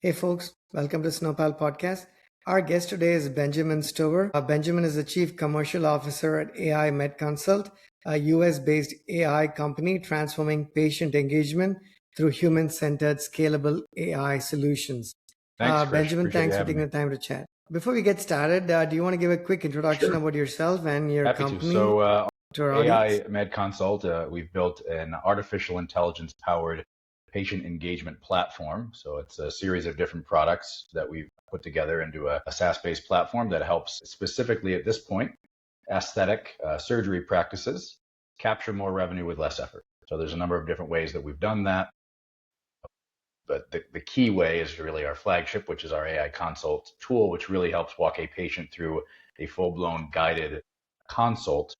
Hey folks, welcome to Snowpal Podcast. Our guest today is Benjamin Stover. Benjamin is the Chief Commercial Officer at AI MedConsult, a US-based AI company transforming patient engagement through human-centered scalable AI solutions. Thanks, Krish. Benjamin, Appreciate thanks you for having taking me. the time to chat. Before we get started, do you want to give a quick introduction Sure. about yourself and your Happy company to. So, to our AI audience? MedConsult, we've built an artificial intelligence-powered patient engagement platform. So it's a series of different products that we've put together into a SaaS-based platform that helps specifically at this point aesthetic surgery practices capture more revenue with less effort. So there's a number of different ways that we've done that. But the key way is really our flagship, which is our AI consult tool, which really helps walk a patient through a full-blown guided consult,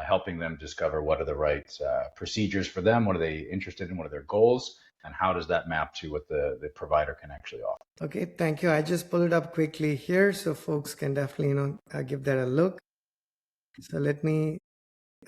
helping them discover what are the right procedures for them, what are they interested in, what are their goals, and how does that map to what the provider can actually offer. Okay, thank you. I just pulled it up quickly here so folks can definitely, give that a look. So at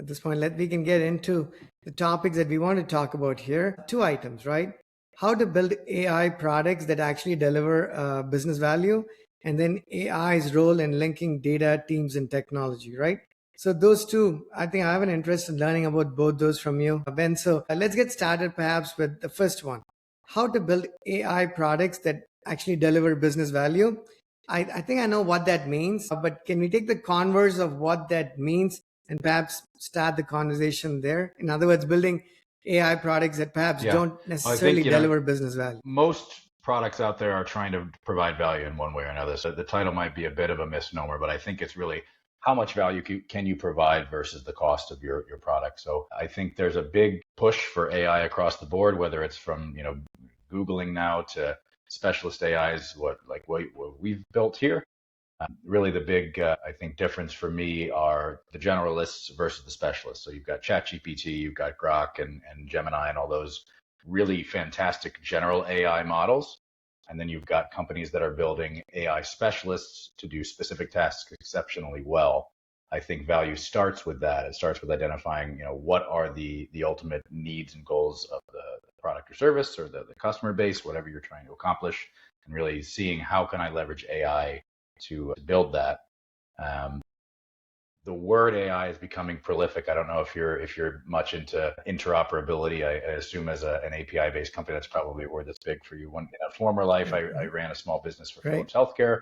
this point, we can get into the topics that we want to talk about here. Two items, right? How to build AI products that actually deliver business value, and then AI's role in linking data, teams, and technology, right? So those two, I think I have an interest in learning about both those from you, Ben. So let's get started perhaps with the first one. How to build AI products that actually deliver business value. I think I know what that means, but can we take the converse of what that means and perhaps start the conversation there? In other words, building AI products that perhaps don't necessarily deliver business value. Most products out there are trying to provide value in one way or another. So the title might be a bit of a misnomer, but I think it's really how much value can you provide versus the cost of your product. So I think there's a big push for AI across the board, whether it's from Googling now to specialist AIs, what we've built here. Really, the big, I think, difference for me are the generalists versus the specialists. So you've got ChatGPT, you've got Grok and Gemini and all those really fantastic general AI models. And then you've got companies that are building AI specialists to do specific tasks exceptionally well. I think value starts with that. It starts with identifying, what are the ultimate needs and goals of the product or service or the customer base, whatever you're trying to accomplish, and really seeing how can I leverage AI to build that. The word AI is becoming prolific. I don't know if you're much into interoperability. I assume as an API-based company, that's probably a word that's big for you. In a former life, I ran a small business for Philips Healthcare,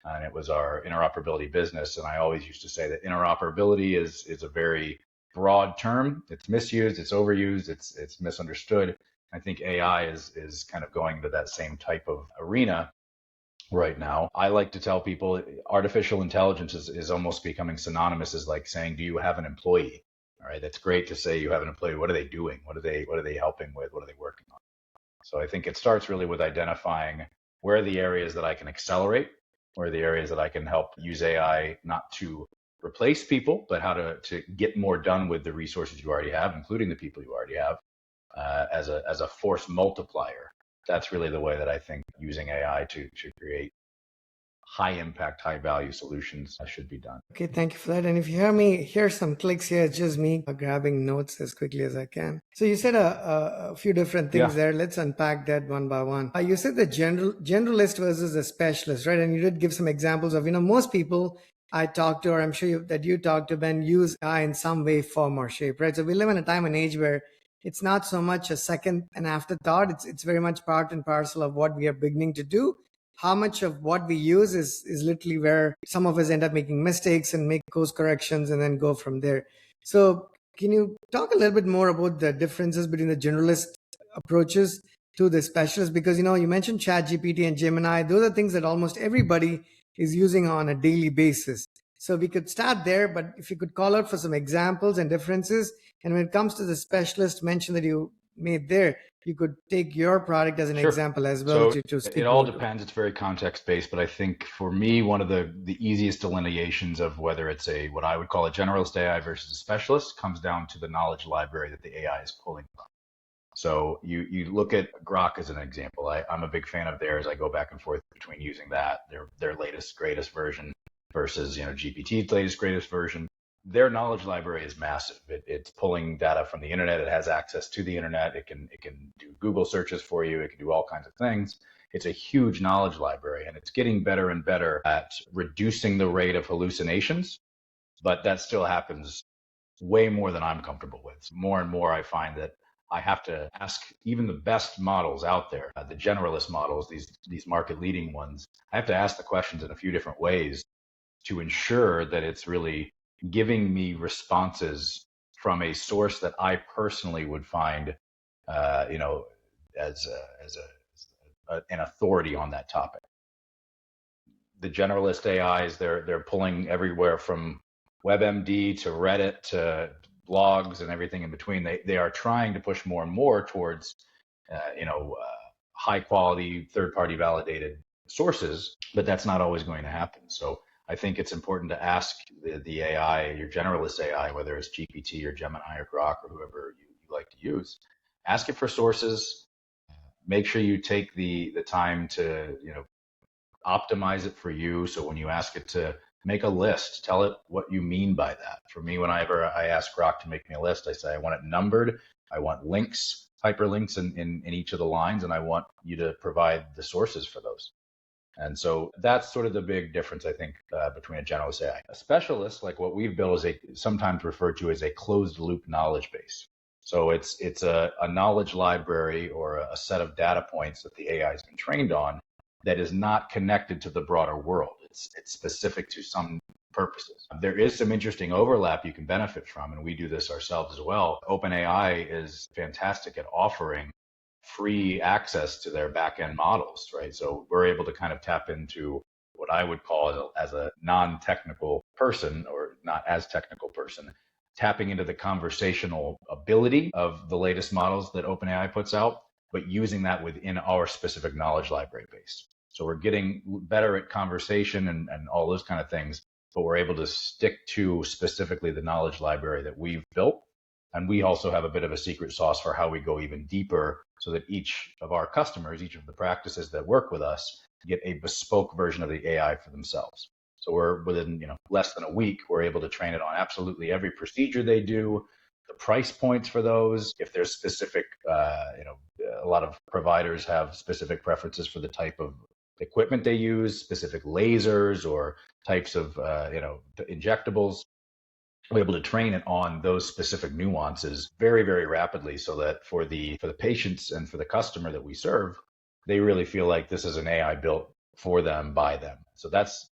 and it was our interoperability business. And I always used to say that interoperability is a very broad term. It's misused, it's overused, it's misunderstood. I think AI is kind of going to that same type of arena right now. I like to tell people artificial intelligence is almost becoming synonymous as like saying, do you have an employee? All right, that's great to say you have an employee. What are they doing? What are they helping with? What are they working on? So I think it starts really with identifying where are the areas that I can accelerate, where are the areas that I can help use AI not to replace people, but how to get more done with the resources you already have, including the people you already have, as a force multiplier. That's really the way that I think using AI to create high impact, high value solutions should be done. Okay, thank you for that. And if you hear some clicks here, it's just me grabbing notes as quickly as I can. So you said a few different things there. Let's unpack that one by one. You said the generalist versus the specialist, right? And you did give some examples of, most people I talk to, or I'm sure that you talk to, Ben, use AI in some way, form, or shape, right? So we live in a time and age where it's not so much a second and afterthought. It's very much part and parcel of what we are beginning to do. How much of what we use is literally where some of us end up making mistakes and make course corrections and then go from there. So can you talk a little bit more about the differences between the generalist approaches to the specialist? Because, you mentioned ChatGPT and Gemini. Those are things that almost everybody is using on a daily basis. So we could start there, but if you could call out for some examples and differences. And when it comes to the specialist mention that you made there, you could take your product as an example as well. So it all depends. It's very context based, but I think for me, one of the easiest delineations of whether it's what I would call a generalist AI versus a specialist comes down to the knowledge library that the AI is pulling from. So you look at Grok as an example. I'm a big fan of theirs. I go back and forth between using that, their latest, greatest version versus GPT's latest, greatest version. their knowledge library is massive. It's pulling data from the internet. It has access to the internet. It can do Google searches for you. It can do all kinds of things. It's a huge knowledge library, and it's getting better and better at reducing the rate of hallucinations. But that still happens way more than I'm comfortable with. More and more, I find that I have to ask even the best models out there, the generalist models, these market leading ones. I have to ask the questions in a few different ways to ensure that it's really giving me responses from a source that I personally would find, as an authority on that topic. The generalist AIs, they're pulling everywhere from WebMD to Reddit to blogs and everything in between. They are trying to push more and more towards, high quality, third party validated sources, but that's not always going to happen. So I think it's important to ask the AI, your generalist AI, whether it's GPT or Gemini or Grok or whoever you like to use, ask it for sources. Make sure you take the time to, optimize it for you. So when you ask it to make a list, tell it what you mean by that. For me, whenever I ask Grok to make me a list, I say, I want it numbered. I want links, hyperlinks in each of the lines, and I want you to provide the sources for those. And so that's sort of the big difference, I think, between a generalist AI. A specialist, like what we've built, is sometimes referred to as a closed loop knowledge base. So it's a knowledge library or a set of data points that the AI has been trained on that is not connected to the broader world. It's specific to some purposes. There is some interesting overlap you can benefit from, and we do this ourselves as well. OpenAI is fantastic at offering free access to their back-end models, right? So we're able to kind of tap into what I would call as a non-technical person, or not as technical person, tapping into the conversational ability of the latest models that OpenAI puts out, but using that within our specific knowledge library base. So we're getting better at conversation and all those kind of things, but we're able to stick to specifically the knowledge library that we've built. And we also have a bit of a secret sauce for how we go even deeper, so that each of our customers, each of the practices that work with us, get a bespoke version of the AI for themselves. So we're within less than a week, we're able to train it on absolutely every procedure they do, the price points for those. If there's specific, a lot of providers have specific preferences for the type of equipment they use, specific lasers or types of injectables. We're able to train it on those specific nuances very, very rapidly, so that for the patients and for the customer that we serve, they really feel like this is an AI built for them by them. So that's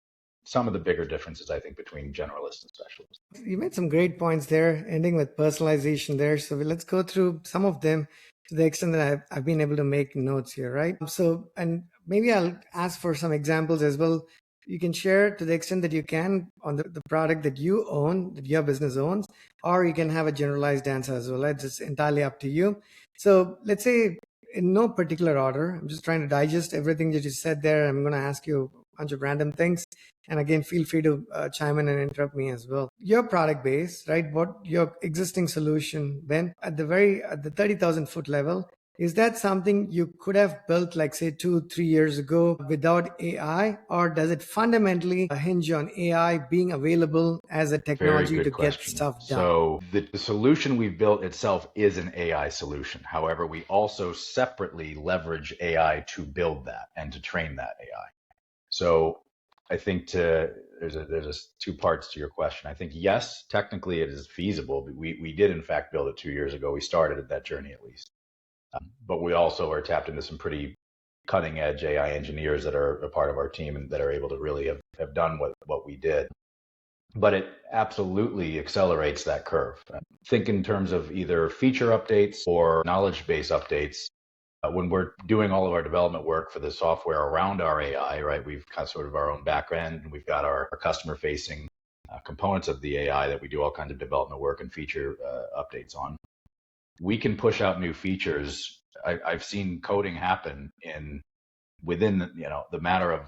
some of the bigger differences, I think, between generalists and specialists. You made some great points there, ending with personalization there. So let's go through some of them to the extent that I've been able to make notes here, right? So, and maybe I'll ask for some examples as well. You can share to the extent that you can on the product that you own, that your business owns, or you can have a generalized answer as well. It's entirely up to you. So let's say, in no particular order, I'm just trying to digest everything that you said there. I'm going to ask you a bunch of random things. And again, feel free to chime in and interrupt me as well. Your product base, right? What your existing solution, Ben, at the 30,000 foot level, is that something you could have built, like say 2-3 years ago without AI, or does it fundamentally hinge on AI being available as a technology to get stuff done? So the solution we've built itself is an AI solution. However, we also separately leverage AI to build that and to train that AI. So I think there's two parts to your question. I think, yes, technically it is feasible. We did in fact build it 2 years ago. We started that journey at least. But we also are tapped into some pretty cutting edge AI engineers that are a part of our team and that are able to really have done what we did. But it absolutely accelerates that curve. Think in terms of either feature updates or knowledge base updates. When we're doing all of our development work for the software around our AI, right, we've got sort of our own backend, and we've got our customer facing components of the AI that we do all kinds of development work and feature updates on. We can push out new features. I've seen coding happen within the matter of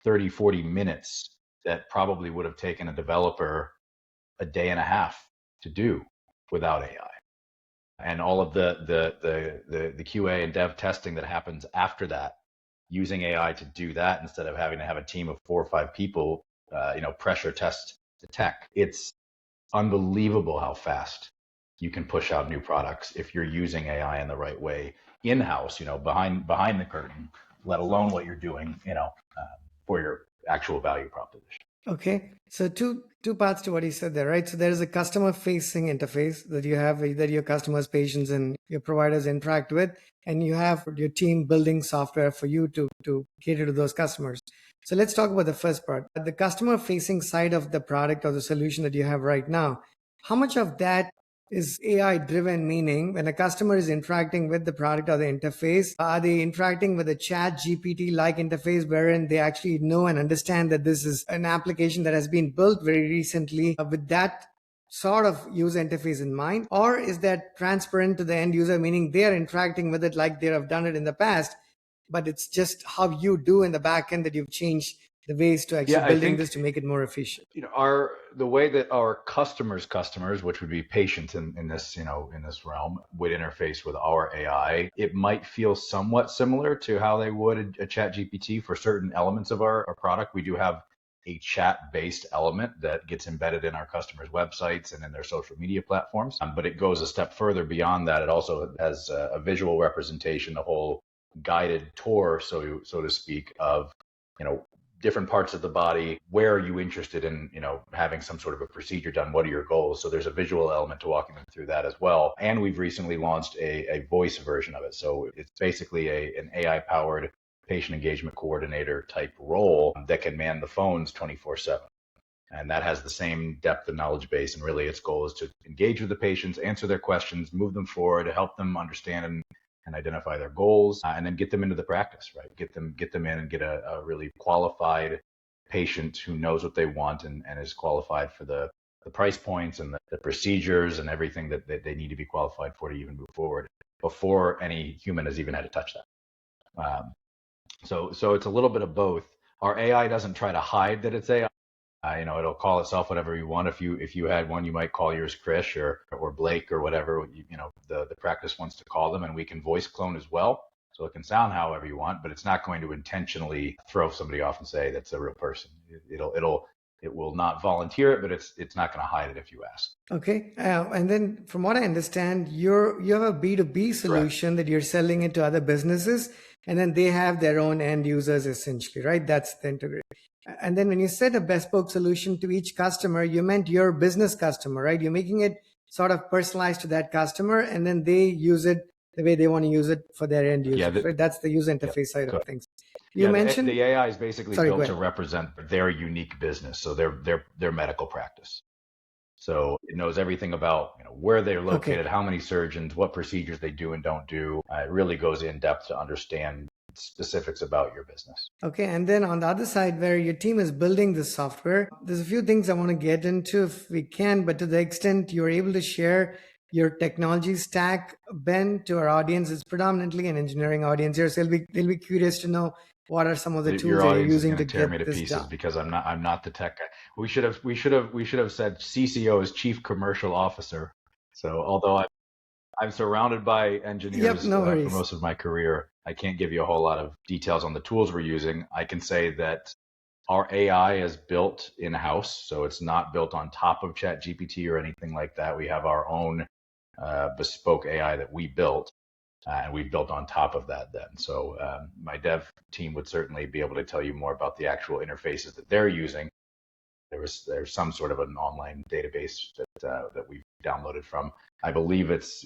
30-40 minutes that probably would have taken a developer a day and a half to do without AI. And all of the QA and dev testing that happens after that, using AI to do that instead of having to have a team of 4 or 5 people, pressure test the tech. It's unbelievable how fast you can push out new products if you're using AI in the right way in-house, behind the curtain, let alone what you're doing, for your actual value proposition. Okay, so two parts to what you said there, right? So there is a customer facing interface that you have, that your customers, patients, and your providers interact with, and you have your team building software for you to cater to those customers. So let's talk about the first part, the customer facing side of the product or the solution that you have right now. How much of that is AI driven, meaning when a customer is interacting with the product or the interface, are they interacting with a chat GPT like interface wherein they actually know and understand that this is an application that has been built very recently with that sort of user interface in mind? Or is that transparent to the end user, meaning they are interacting with it like they have done it in the past, but it's just how you do in the back end that you've changed the ways to actually building this to make it more efficient? The way that our customers, which would be patients in this, in this realm, would interface with our AI, it might feel somewhat similar to how they would a chat GPT for certain elements of our product. We do have a chat-based element that gets embedded in our customers' websites and in their social media platforms. But it goes a step further beyond that. It also has a visual representation, a whole guided tour, so to speak, of different parts of the body. Where are you interested in, having some sort of a procedure done? What are your goals? So there's a visual element to walking them through that as well. And we've recently launched a voice version of it. So it's basically an AI powered patient engagement coordinator type role that can man the phones 24/7. And that has the same depth of knowledge base. And really its goal is to engage with the patients, answer their questions, move them forward, help them understand and identify their goals, and then get them into the practice, right? Get them in and get a really qualified patient who knows what they want and is qualified for the price points and the procedures and everything that they need to be qualified for to even move forward before any human has even had to touch that. So it's a little bit of both. Our AI doesn't try to hide that it's AI. It'll call itself whatever you want. If you had one, you might call yours Krish or Blake or whatever, the practice wants to call them, and we can voice clone as well. So it can sound however you want, but it's not going to intentionally throw somebody off and say that's a real person. It will not volunteer it, but it's not going to hide it if you ask. Okay. And then from what I understand, you have a B2B solution. Correct. That you're selling it to other businesses, and then they have their own end users essentially, right? That's the integration. And then when you said a bespoke solution to each customer, you meant your business customer, right? You're making it sort of personalized to that customer, and then they use it the way they want to use it for their end users, right? That's the user interface side of things. You mentioned the AI is basically built to represent their unique business, so their medical practice. So it knows everything about where they're located, how many surgeons, what procedures they do and don't do. It really goes in depth to understand specifics about your business. Okay, and then on the other side, where your team is building this software, there's a few things I want to get into if we can, but to the extent you're able to share your technology stack, Ben, to our audience, is predominantly an engineering audience here, so they'll be curious to know what are some of the tools that you're using to get me to pieces done. Because I'm not the tech guy. We should have said CCO is Chief Commercial Officer. So although I'm surrounded by engineers for most of my career, I can't give you a whole lot of details on the tools we're using. I can say that our AI is built in-house, so it's not built on top of ChatGPT or anything like that. We have our own bespoke AI that we built, and we've built on top of that then. So my dev team would certainly be able to tell you more about the actual interfaces that they're using. There's some sort of an online database that we've downloaded from. I believe it's,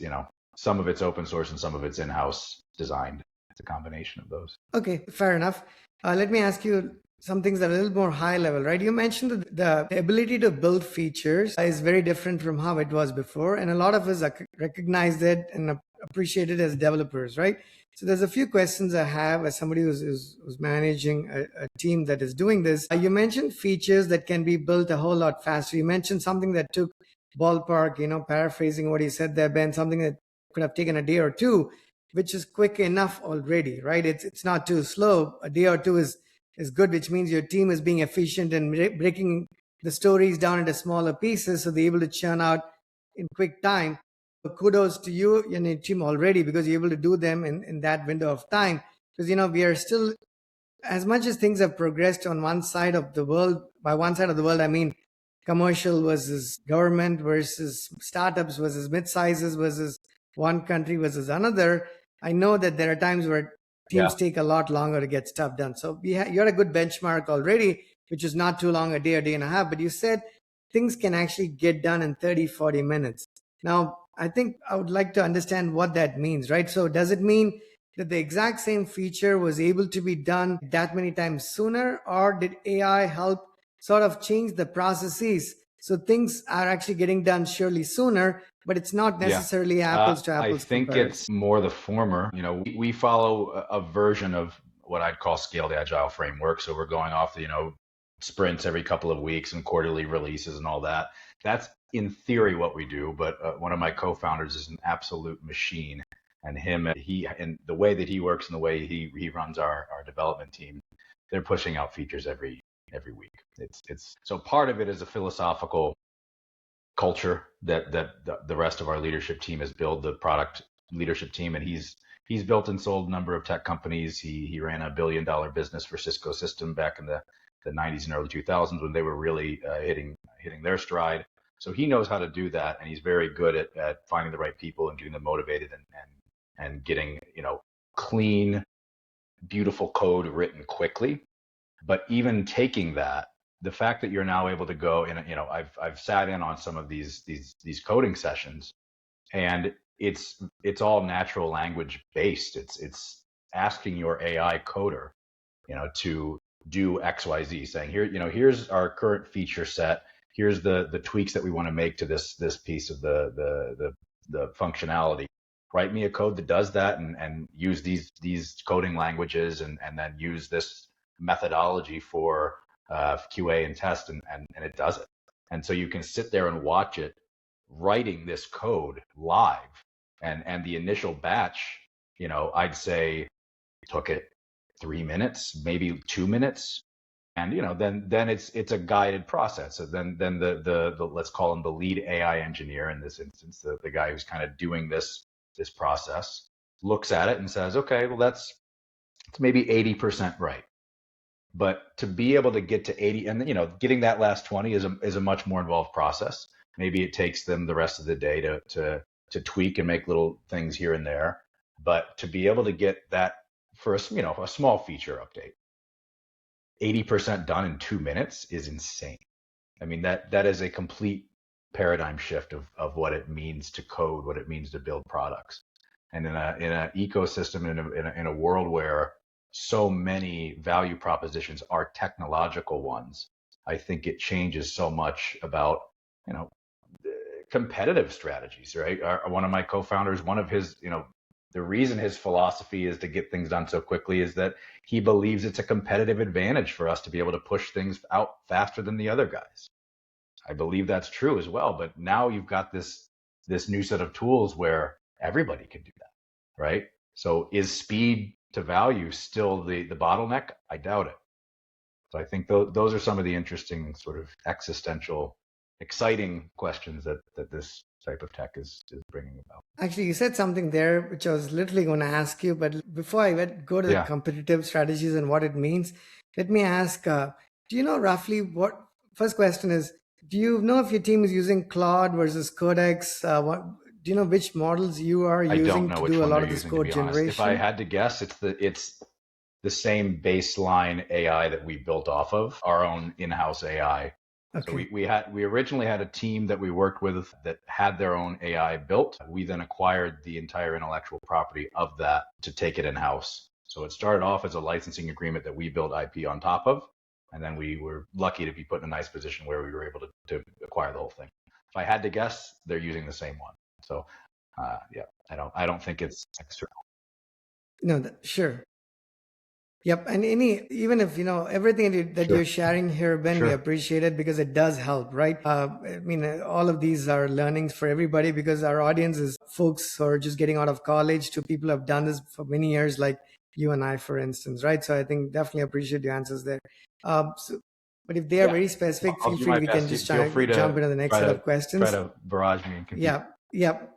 some of it's open source and some of it's in-house designed. It's a combination of those. Okay, fair enough. Let me ask you some things that are a little more high level, right? You mentioned that the ability to build features is very different from how it was before. And a lot of us recognize it and appreciate it as developers, right? So there's a few questions I have as somebody who's managing a team that is doing this. You mentioned features that can be built a whole lot faster. You mentioned something that took ballpark, paraphrasing what you said there, Ben, something that could have taken a day or two, which is quick enough already, right? It's not too slow. A day or two is good, which means your team is being efficient and breaking the stories down into smaller pieces so they're able to churn out in quick time. So kudos to you and your team already, because you're able to do them in that window of time. Because, we are still, as much as things have progressed on one side of the world, by one side of the world, I mean commercial versus government versus startups versus mid-sizes versus one country versus another. I know that there are times where teams Yeah. take a lot longer to get stuff done. So you're a good benchmark already, which is not too long, a day and a half. But you said things can actually get done in 30, 40 minutes. Now, I think I would like to understand what that means, right? So does it mean that the exact same feature was able to be done that many times sooner, or did AI help sort of change the processes so things are actually getting done surely sooner, but it's not necessarily apples to I apples think comparison? it's more the former. We follow a version of what I'd call scaled agile framework. So we're going off the, sprints every couple of weeks and quarterly releases and all that. That's in theory what we do. But one of my co-founders is an absolute machine, and and the way that he works and the way he runs our development team, they're pushing out features every week. It's so part of it is a philosophical culture that the rest of our leadership team has built, the product leadership team, and he's built and sold a number of tech companies. He ran $1 billion business for Cisco System back in the 90s and early 2000s when they were really hitting their stride. So he knows how to do that, and he's very good at finding the right people and getting them motivated and getting clean, beautiful code written quickly. But even taking that, the fact that you're now able to go in, I've sat in on some of these coding sessions, and it's all natural language based. It's asking your AI coder, to do XYZ, saying here's our current feature set. Here's the tweaks that we want to make to this piece of the functionality. Write me a code that does that, and use these coding languages, and then use this methodology for QA and test, and it does it. And so you can sit there and watch it writing this code live. And the initial batch, I'd say took it 3 minutes, maybe 2 minutes. And then it's a guided process. So then the let's call him the lead AI engineer in this instance, the guy who's kind of doing this process, looks at it and says, okay, well it's maybe 80% right. But to be able to get to 80, and getting that last 20 is a much more involved process. Maybe it takes them the rest of the day to tweak and make little things here and there. But to be able to get that for a small feature update, 80% done in 2 minutes is insane. I mean, that is a complete paradigm shift of what it means to code, what it means to build products. And in a ecosystem, in a world where so many value propositions are technological ones, I think it changes so much about competitive strategies, right? One of my co-founders, one of his, the reason his philosophy is to get things done so quickly is that he believes it's a competitive advantage for us to be able to push things out faster than the other guys. I believe that's true as well. But now you've got this new set of tools where everybody can do that, right? So is speed to value still the bottleneck? I doubt it. So I think those are some of the interesting sort of existential, exciting questions that this type of tech is bringing about. Actually, you said something there which I was literally going to ask you, but before I go to the competitive strategies and what it means, let me ask, do you know roughly what, first question is, do you know if your team is using Claude versus Codex? Do you know which models you are using to do a lot of this code generation? If I had to guess, it's the same baseline AI that we built off of, our own in-house AI. Okay. So we originally had a team that we worked with that had their own AI built. We then acquired the entire intellectual property of that to take it in-house. So it started off as a licensing agreement that we built IP on top of, and then we were lucky to be put in a nice position where we were able to acquire the whole thing. If I had to guess, they're using the same one. So I don't think it's external. No, sure. Yep. And even if, everything that you're sharing here, Ben, we appreciate it because it does help, right? I mean, all of these are learnings for everybody because our audience is folks who are just getting out of college to people who have done this for many years, like you and I, for instance, right? So I think definitely appreciate your answers there. But if they are very specific, feel free, we can just jump into the next set of questions. Try to barrage me and compete. Yep.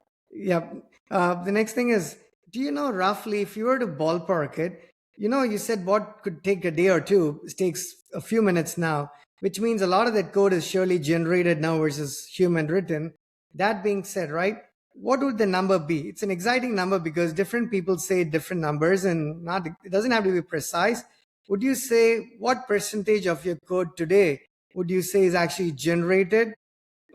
The next thing is, do you know roughly, if you were to ballpark it, you said what could take a day or two, it takes a few minutes now. which means a lot of that code is surely generated now versus human written. That being said, right, what would the number be? It's an exciting number because different people say different numbers, and it doesn't have to be precise. Would you say what percentage of your code today would you say is actually generated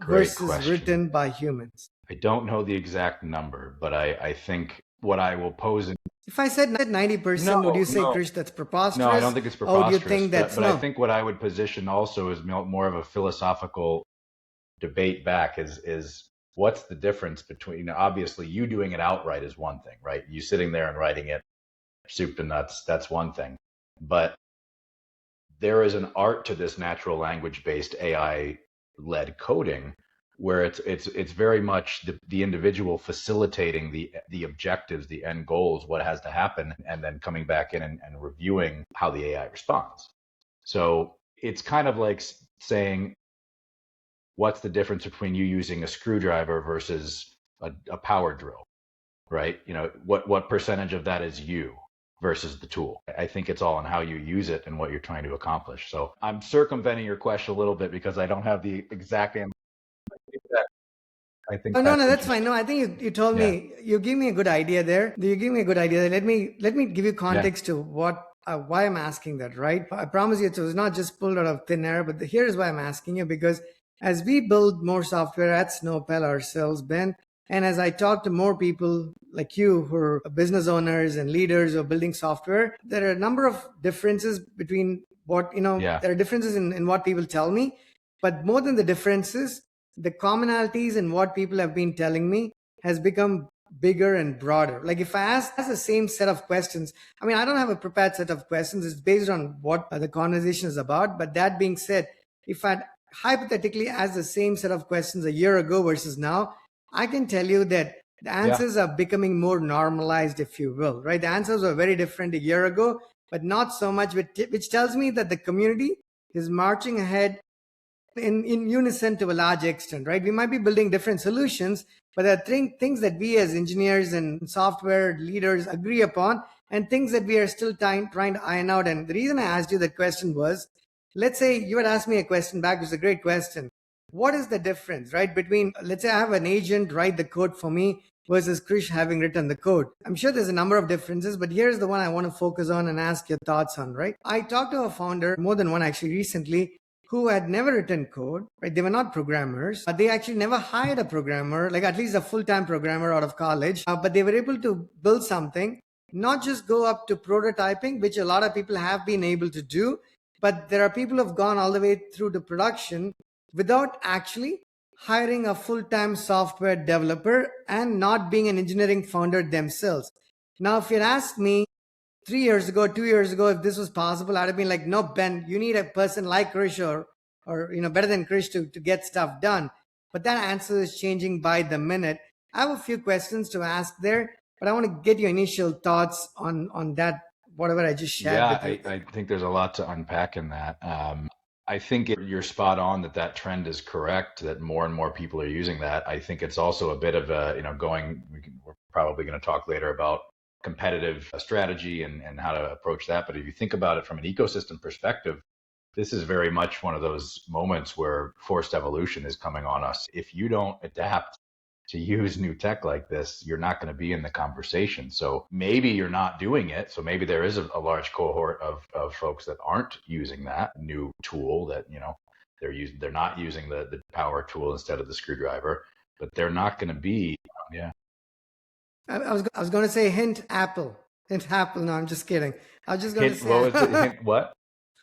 versus written by humans? I don't know the exact number, but I think what I will pose. If I said 90%, would you say, Krish, that's preposterous? No, I don't think it's preposterous. Or do you think that's but I think what I would position also is more of a philosophical debate back is what's the difference between, obviously you doing it outright is one thing, right? You sitting there and writing it soup to nuts, that's one thing. But there is an art to this natural language based AI led coding where it's very much the individual facilitating the objectives, the end goals, what has to happen, and then coming back in and reviewing how the AI responds. So it's kind of like saying, what's the difference between you using a screwdriver versus a power drill, right? What percentage of that is you versus the tool? I think it's all on how you use it and what you're trying to accomplish. So I'm circumventing your question a little bit because I don't have the exact answer. No, that's fine. No, I think you told me, you gave me a good idea there. You gave me a good idea. Let me give you context to why I'm asking that, right? I promise you, it was not just pulled out of thin air, but here's why I'm asking you, because as we build more software at Snowpal ourselves, Ben, and as I talk to more people like you who are business owners and leaders who are building software, there are a number of differences between there are differences in what people tell me, but more than the differences, the commonalities in what people have been telling me has become bigger and broader. Like if I ask the same set of questions, I mean, I don't have a prepared set of questions. It's based on what the conversation is about. But that being said, if I hypothetically ask the same set of questions a year ago versus now, I can tell you that the answers are becoming more normalized, if you will, right? The answers were very different a year ago, but not so much, which tells me that the community is marching ahead in unison to a large extent, right? We might be building different solutions, but there are things that we as engineers and software leaders agree upon, and things that we are still trying to iron out. And the reason I asked you that question was, let's say you had asked me a question back, which is a great question. What is the difference, right, between, let's say I have an agent write the code for me versus Krish having written the code? I'm sure there's a number of differences, but here's the one I want to focus on and ask your thoughts on, right? I talked to a founder, more than one actually recently, who had never written code, right? They were not programmers. They actually never hired a programmer, like at least a full-time programmer out of college, but they were able to build something, not just go up to prototyping, which a lot of people have been able to do, but there are people who have gone all the way through to production without actually hiring a full-time software developer and not being an engineering founder themselves. Now, if you'd asked me 3 years ago, 2 years ago, if this was possible, I'd have been like, no, Ben, you need a person like Krish or better than Krish to get stuff done. But that answer is changing by the minute. I have a few questions to ask there, but I want to get your initial thoughts on that, whatever I just shared with you. I think there's a lot to unpack in that. I think you're spot on that trend is correct, that more and more people are using that. I think it's also a bit of a, we're probably going to talk later about competitive strategy and how to approach that. But if you think about it from an ecosystem perspective, this is very much one of those moments where forced evolution is coming on us. If you don't adapt to use new tech like this, you're not going to be in the conversation. So maybe you're not doing it. So maybe there is a large cohort of folks that aren't using that new tool, that, they're not using the power tool instead of the screwdriver, but they're not going to be, I was going to say hint Apple. No, I'm just kidding. I was just going to say. What was it? Hint what?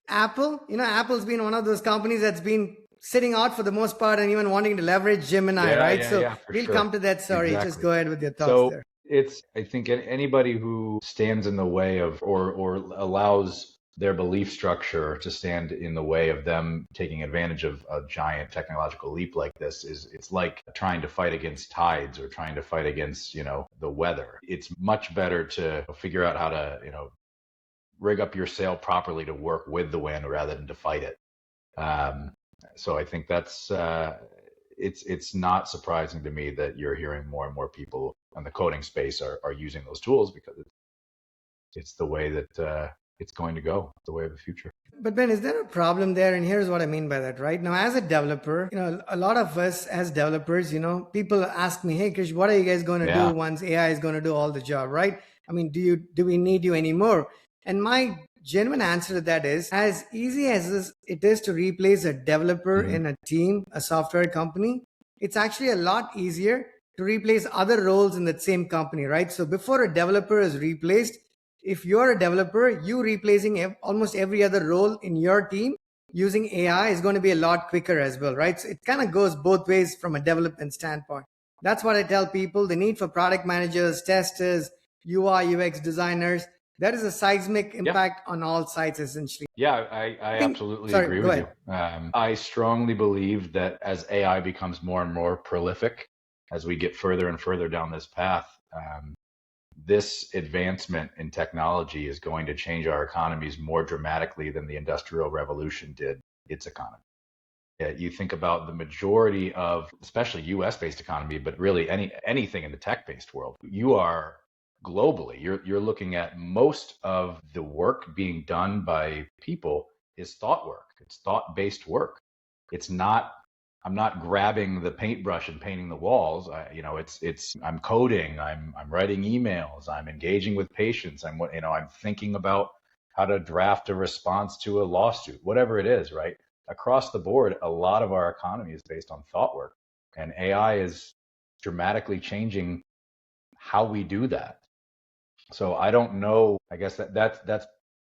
Apple. Apple's been one of those companies that's been sitting out for the most part and even wanting to leverage Gemini, right? We'll come to that. Sorry, exactly. Just go ahead with your thoughts there. I think anybody who stands in the way of or allows their belief structure to stand in the way of them taking advantage of a giant technological leap like this it's like trying to fight against tides or trying to fight against, the weather. It's much better to figure out how to, rig up your sail properly to work with the wind rather than to fight it. So I think that's, it's not surprising to me that you're hearing more and more people in the coding space are using those tools because it's the way that, it's going to go. It's the way of the future. But Ben, is there a problem there? And here's what I mean by that, right? Now, as a developer, a lot of us as developers, people ask me, hey, Krish, what are you guys going to do once AI is going to do all the job, right? I mean, do we need you anymore? And my genuine answer to that is, as easy as it is to replace a developer in a team, a software company, it's actually a lot easier to replace other roles in that same company, right? So before a developer is replaced, if you're a developer, you replacing almost every other role in your team using AI is going to be a lot quicker as well, right? So it kind of goes both ways from a development standpoint. That's what I tell people. The need for product managers, testers, UI, UX designers, that is a seismic impact on all sides, essentially. Yeah, I absolutely agree with you. I strongly believe that as AI becomes more and more prolific, as we get further and further down this path, this advancement in technology is going to change our economies more dramatically than the Industrial Revolution did its economy. You think about the majority of, especially US-based economy, but really anything in the tech-based world, you are globally, you're looking at most of the work being done by people is thought work. It's thought-based work. It's not, I'm not grabbing the paintbrush and painting the walls. I'm coding, I'm writing emails, I'm engaging with patients, I'm thinking about how to draft a response to a lawsuit, whatever it is, right? Across the board, a lot of our economy is based on thought work, and AI is dramatically changing how we do that. So I don't know. I guess that's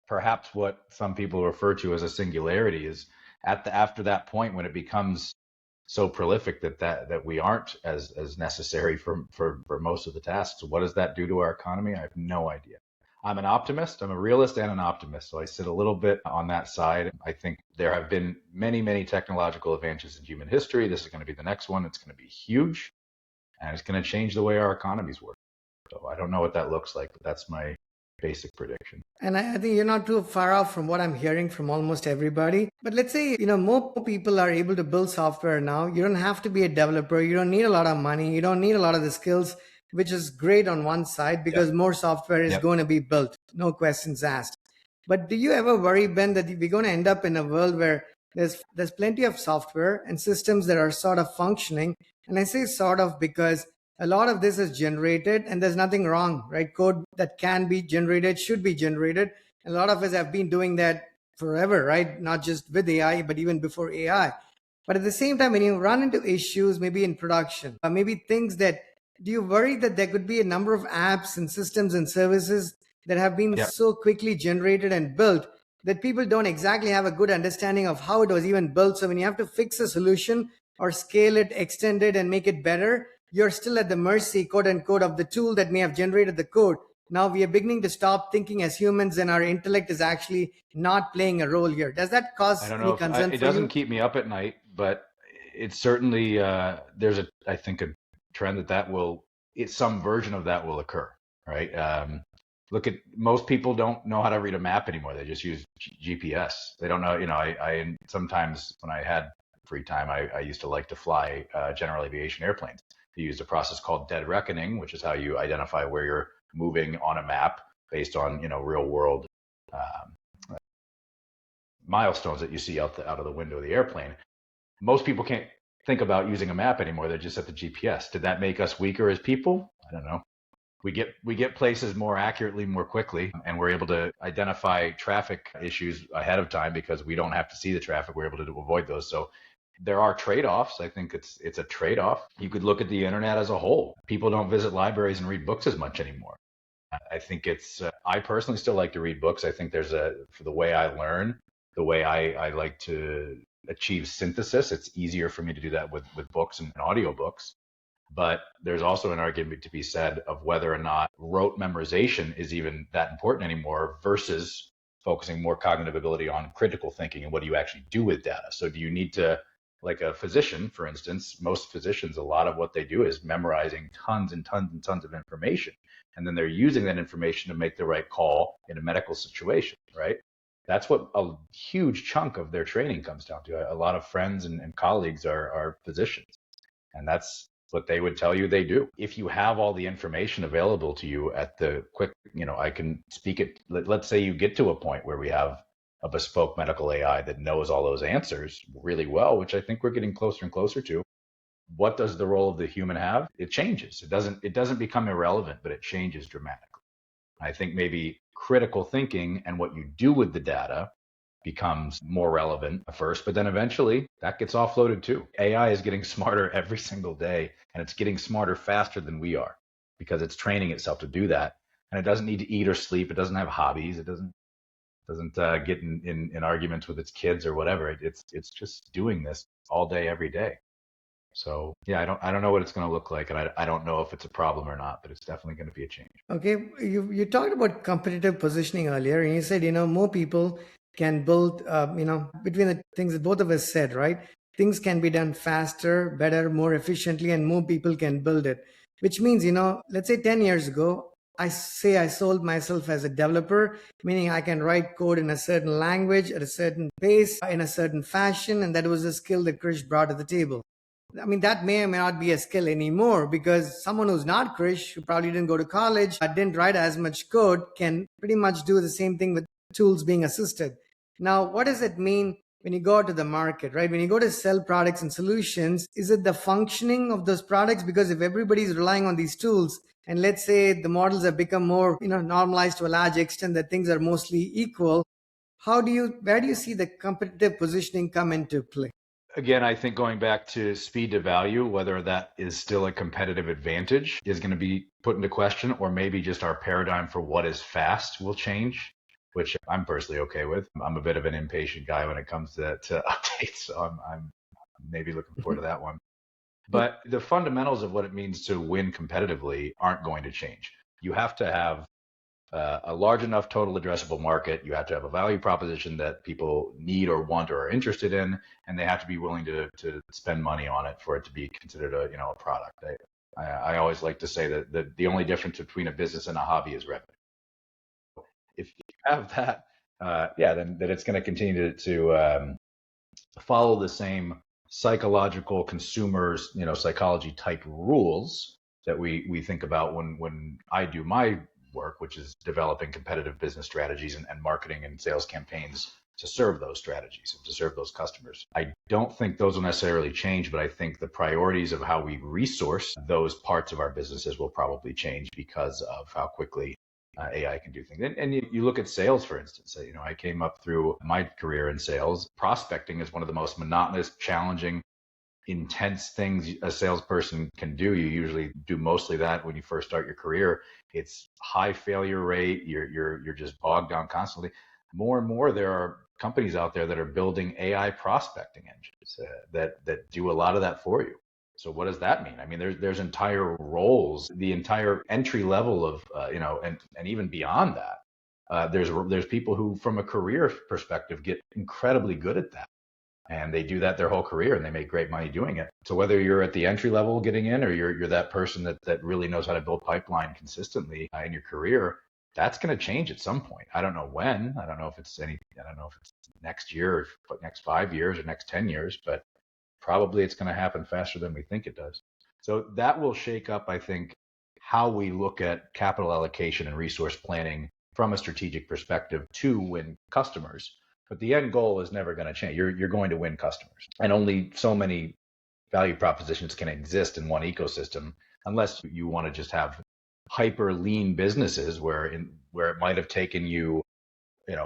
perhaps what some people refer to as a singularity, is after that point when it becomes so prolific that we aren't as necessary for most of the tasks. What does that do to our economy? I have no idea. I'm an optimist. I'm a realist and an optimist. So I sit a little bit on that side. I think there have been many, many technological advances in human history. This is going to be the next one. It's going to be huge, and it's going to change the way our economies work. So I don't know what that looks like, but that's my basic prediction. And I think you're not too far off from what I'm hearing from almost everybody. But let's say, more people are able to build software now. You don't have to be a developer. You don't need a lot of money. You don't need a lot of the skills, which is great on one side because more software is going to be built. No questions asked. But do you ever worry, Ben, that we're going to end up in a world where there's plenty of software and systems that are sort of functioning? And I say sort of because a lot of this is generated and there's nothing wrong, right? Code that can be generated should be generated. A lot of us have been doing that forever, right? Not just with AI, but even before AI. But at the same time, when you run into issues, maybe in production, or maybe things that, do you worry that there could be a number of apps and systems and services that have been so quickly generated and built that people don't exactly have a good understanding of how it was even built? So when you have to fix a solution or scale it, extend it, and make it better, you're still at the mercy, quote unquote, of the tool that may have generated the code. Now we are beginning to stop thinking as humans, and our intellect is actually not playing a role here. Does that cause any concern for you? It doesn't keep me up at night, but it's certainly, there's I think a trend some version of that will occur, right? Look at, most people don't know how to read a map anymore. They just use GPS. They don't know, I sometimes when I had free time, I used to like to fly general aviation airplanes. You use a process called dead reckoning, which is how you identify where you're moving on a map based on real world milestones that you see out of the window of the airplane. Most people can't think about using a map anymore. They're just at the GPS. Did that make us weaker as people? I don't know. We get places more accurately, more quickly, and we're able to identify traffic issues ahead of time because we don't have to see the traffic. We're able to avoid those. So there are trade-offs. I think it's a trade-off. You could look at the internet as a whole. People don't visit libraries and read books as much anymore. I think I personally still like to read books. I think for the way I learn, the way I like to achieve synthesis, it's easier for me to do that with books and audiobooks. But there's also an argument to be said of whether or not rote memorization is even that important anymore versus focusing more cognitive ability on critical thinking and what do you actually do with data. So do you need to, like a physician, for instance, most physicians, a lot of what they do is memorizing tons and tons and tons of information. And then they're using that information to make the right call in a medical situation, right? That's what a huge chunk of their training comes down to. A lot of friends and colleagues are physicians. And that's but they would tell you they do. If you have all the information available to you at the quick, I can speak it. Let's say you get to a point where we have a bespoke medical AI that knows all those answers really well, which I think we're getting closer and closer to. What does the role of the human have? It changes. It doesn't become irrelevant, but it changes dramatically. I think maybe critical thinking and what you do with the data becomes more relevant at first, but then eventually that gets offloaded too. AI is getting smarter every single day, and it's getting smarter faster than we are because it's training itself to do that. And it doesn't need to eat or sleep. It doesn't have hobbies. It doesn't get in arguments with its kids or whatever. It's just doing this all day, every day. So yeah, I don't know what it's going to look like, and I don't know if it's a problem or not, but it's definitely going to be a change. Okay, you talked about competitive positioning earlier, and you said more people can build. Between the things that both of us said, right? Things can be done faster, better, more efficiently, and more people can build it. Which means, let's say 10 years ago, I sold myself as a developer, meaning I can write code in a certain language at a certain pace, in a certain fashion, and that was a skill that Krish brought to the table. I mean, that may or may not be a skill anymore, because someone who's not Krish, who probably didn't go to college, didn't write as much code, can pretty much do the same thing with tools being assisted. Now, what does it mean when you go to the market, right? When you go to sell products and solutions, is it the functioning of those products? Because if everybody's relying on these tools, and let's say the models have become more, normalized to a large extent, that things are mostly equal, where do you see the competitive positioning come into play? Again, I think going back to speed to value, whether that is still a competitive advantage is going to be put into question, or maybe just our paradigm for what is fast will change, which I'm personally okay with. I'm a bit of an impatient guy when it comes to updates, so I'm maybe looking forward to that one. But the fundamentals of what it means to win competitively aren't going to change. You have to have a large enough total addressable market. You have to have a value proposition that people need or want or are interested in, and they have to be willing to spend money on it for it to be considered a product. I always like to say that the only difference between a business and a hobby is revenue. If you have that, then it's going to continue to follow the same psychological consumers, psychology type rules that we think about when I do my work, which is developing competitive business strategies and marketing and sales campaigns to serve those strategies and to serve those customers. I don't think those will necessarily change, but I think the priorities of how we resource those parts of our businesses will probably change because of how quickly AI can do things. And you look at sales, for instance. I came up through my career in sales. Prospecting is one of the most monotonous, challenging, intense things a salesperson can do. You usually do mostly that when you first start your career. It's high failure rate. You're just bogged down constantly. More and more, there are companies out there that are building AI prospecting engines that do a lot of that for you. So what does that mean? I mean, there's entire roles, the entire entry level of and even beyond that. There's people who, from a career perspective, get incredibly good at that. And they do that their whole career, and they make great money doing it. So whether you're at the entry level getting in, or you're that person that really knows how to build pipeline consistently in your career, that's going to change at some point. I don't know when. I don't know if it's next year, or next 5 years, or next 10 years, but probably it's going to happen faster than we think it does. So that will shake up, I think, how we look at capital allocation and resource planning from a strategic perspective to win customers. But the end goal is never going to change. You're going to win customers. And only so many value propositions can exist in one ecosystem, unless you want to just have hyper lean businesses where it might have taken you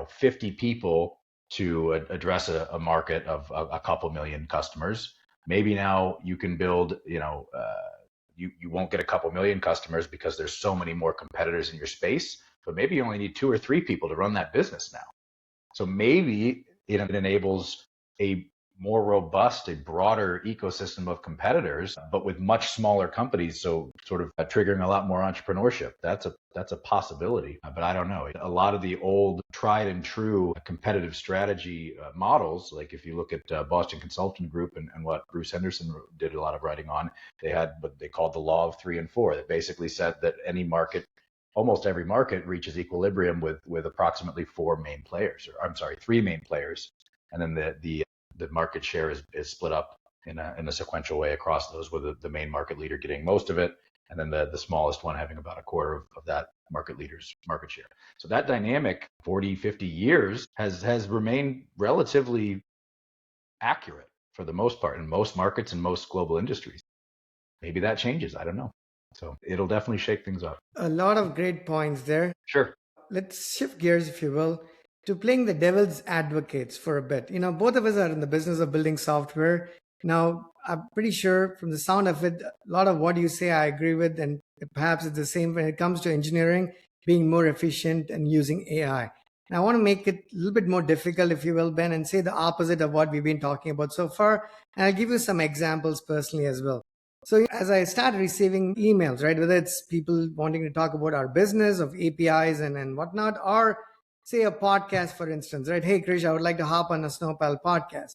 50 people to address a market of a couple million customers. Maybe now you can build, you won't get a couple million customers because there's so many more competitors in your space, but maybe you only need 2 or 3 people to run that business now. So maybe it enables a more robust, a broader ecosystem of competitors, but with much smaller companies. So sort of triggering a lot more entrepreneurship. That's a possibility, but I don't know. A lot of the old tried and true competitive strategy models, like if you look at Boston Consulting Group and what Bruce Henderson did a lot of writing on, they had what they called the law of 3 and 4 that basically said that almost every market reaches equilibrium with approximately 4 main players, 3 main players. And then the market share is split up in a sequential way across those, with the main market leader getting most of it, and then the smallest one having about a quarter of that market leader's market share. So that dynamic 40, 50 years has remained relatively accurate for the most part in most markets and most global industries. Maybe that changes. I don't know. So it'll definitely shake things up. A lot of great points there. Sure. Let's shift gears, if you will, to playing the devil's advocates for a bit. Both of us are in the business of building software. Now, I'm pretty sure from the sound of it, a lot of what you say I agree with, and perhaps it's the same when it comes to engineering, being more efficient and using AI. And I want to make it a little bit more difficult, if you will, Ben, and say the opposite of what we've been talking about so far. And I'll give you some examples personally as well. So as I start receiving emails, right, whether it's people wanting to talk about our business of APIs and whatnot, or say a podcast, for instance, right? Hey, Krish, I would like to hop on a Snowpal podcast.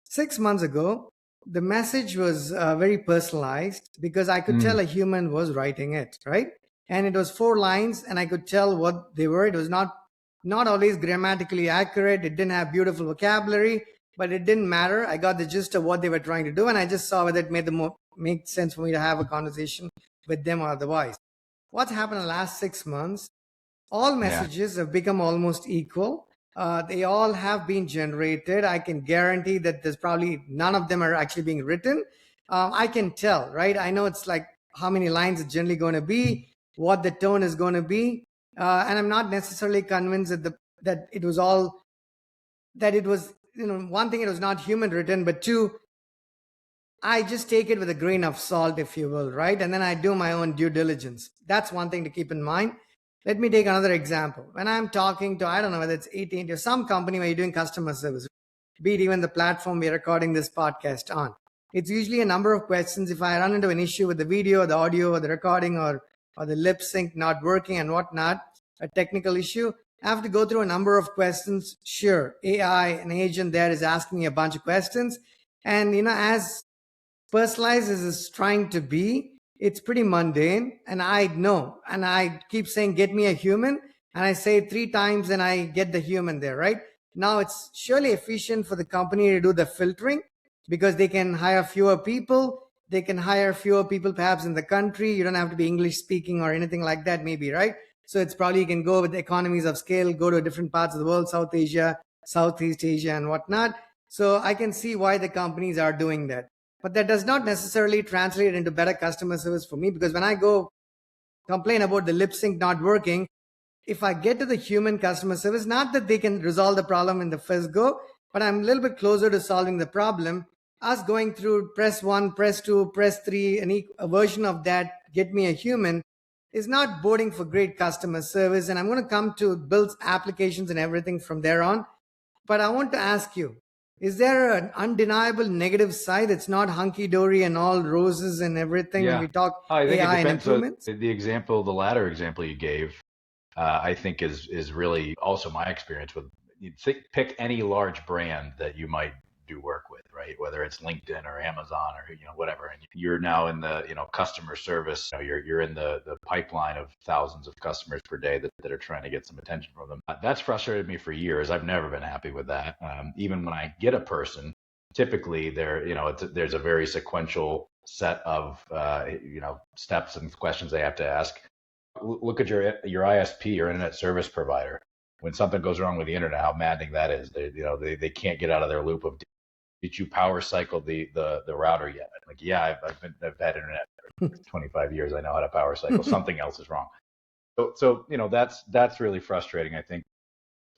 6 months ago, the message was very personalized because I could tell a human was writing it, right? And it was 4 lines and I could tell what they were. It was not always grammatically accurate. It didn't have beautiful vocabulary, but it didn't matter. I got the gist of what they were trying to do, and I just saw whether it made sense for me to have a conversation with them or otherwise. What's happened in the last 6 months? All messages have become almost equal. They all have been generated. I can guarantee that there's probably none of them are actually being written. I can tell, right? I know it's like how many lines it's generally going to be, what the tone is going to be. And I'm not necessarily convinced that it was one thing, it was not human written, but two, I just take it with a grain of salt, if you will, right? And then I do my own due diligence. That's one thing to keep in mind. Let me take another example. When I'm talking to, I don't know whether it's AT&T or some company where you're doing customer service, be it even the platform we're recording this podcast on, it's usually a number of questions. If I run into an issue with the video or the audio or the recording or the lip sync not working and whatnot, a technical issue, I have to go through a number of questions. Sure, AI, an agent there is asking me a bunch of questions. And, as personalized as it's trying to be, it's pretty mundane. And I know, and I keep saying, get me a human. And I say it 3 times and I get the human there, right? Now it's surely efficient for the company to do the filtering because they can hire fewer people. They can hire fewer people perhaps in the country. You don't have to be English speaking or anything like that, maybe, right? So it's probably you can go with economies of scale, go to different parts of the world, South Asia, Southeast Asia, and whatnot. So I can see why the companies are doing that. But that does not necessarily translate into better customer service for me, because when I go complain about the lip sync not working, if I get to the human customer service, not that they can resolve the problem in the first go, but I'm a little bit closer to solving the problem. Us going through press 1, press 2, press 3, a version of that, get me a human, is not boding for great customer service. And I'm going to come to Bill's applications and everything from there on. But I want to ask you, is there an undeniable negative side? It's not hunky-dory and all roses and everything when we talk I think AI it and depends. improvements? The latter example you gave, I think is really also my experience with. Pick any large brand that you might do work with, right? Whether it's LinkedIn or Amazon or whatever, and you're now in the customer service. You're in the pipeline of thousands of customers per day that are trying to get some attention from them. That's frustrated me for years. I've never been happy with that. Even when I get a person, typically there's a very sequential set of steps and questions they have to ask. Look at your ISP, your internet service provider. When something goes wrong with the internet, how maddening that is. They can't get out of their loop of, did you power cycle the router yet? Like, yeah, I've had internet for 25 years. I know how to power cycle. Something else is wrong. So that's really frustrating. I think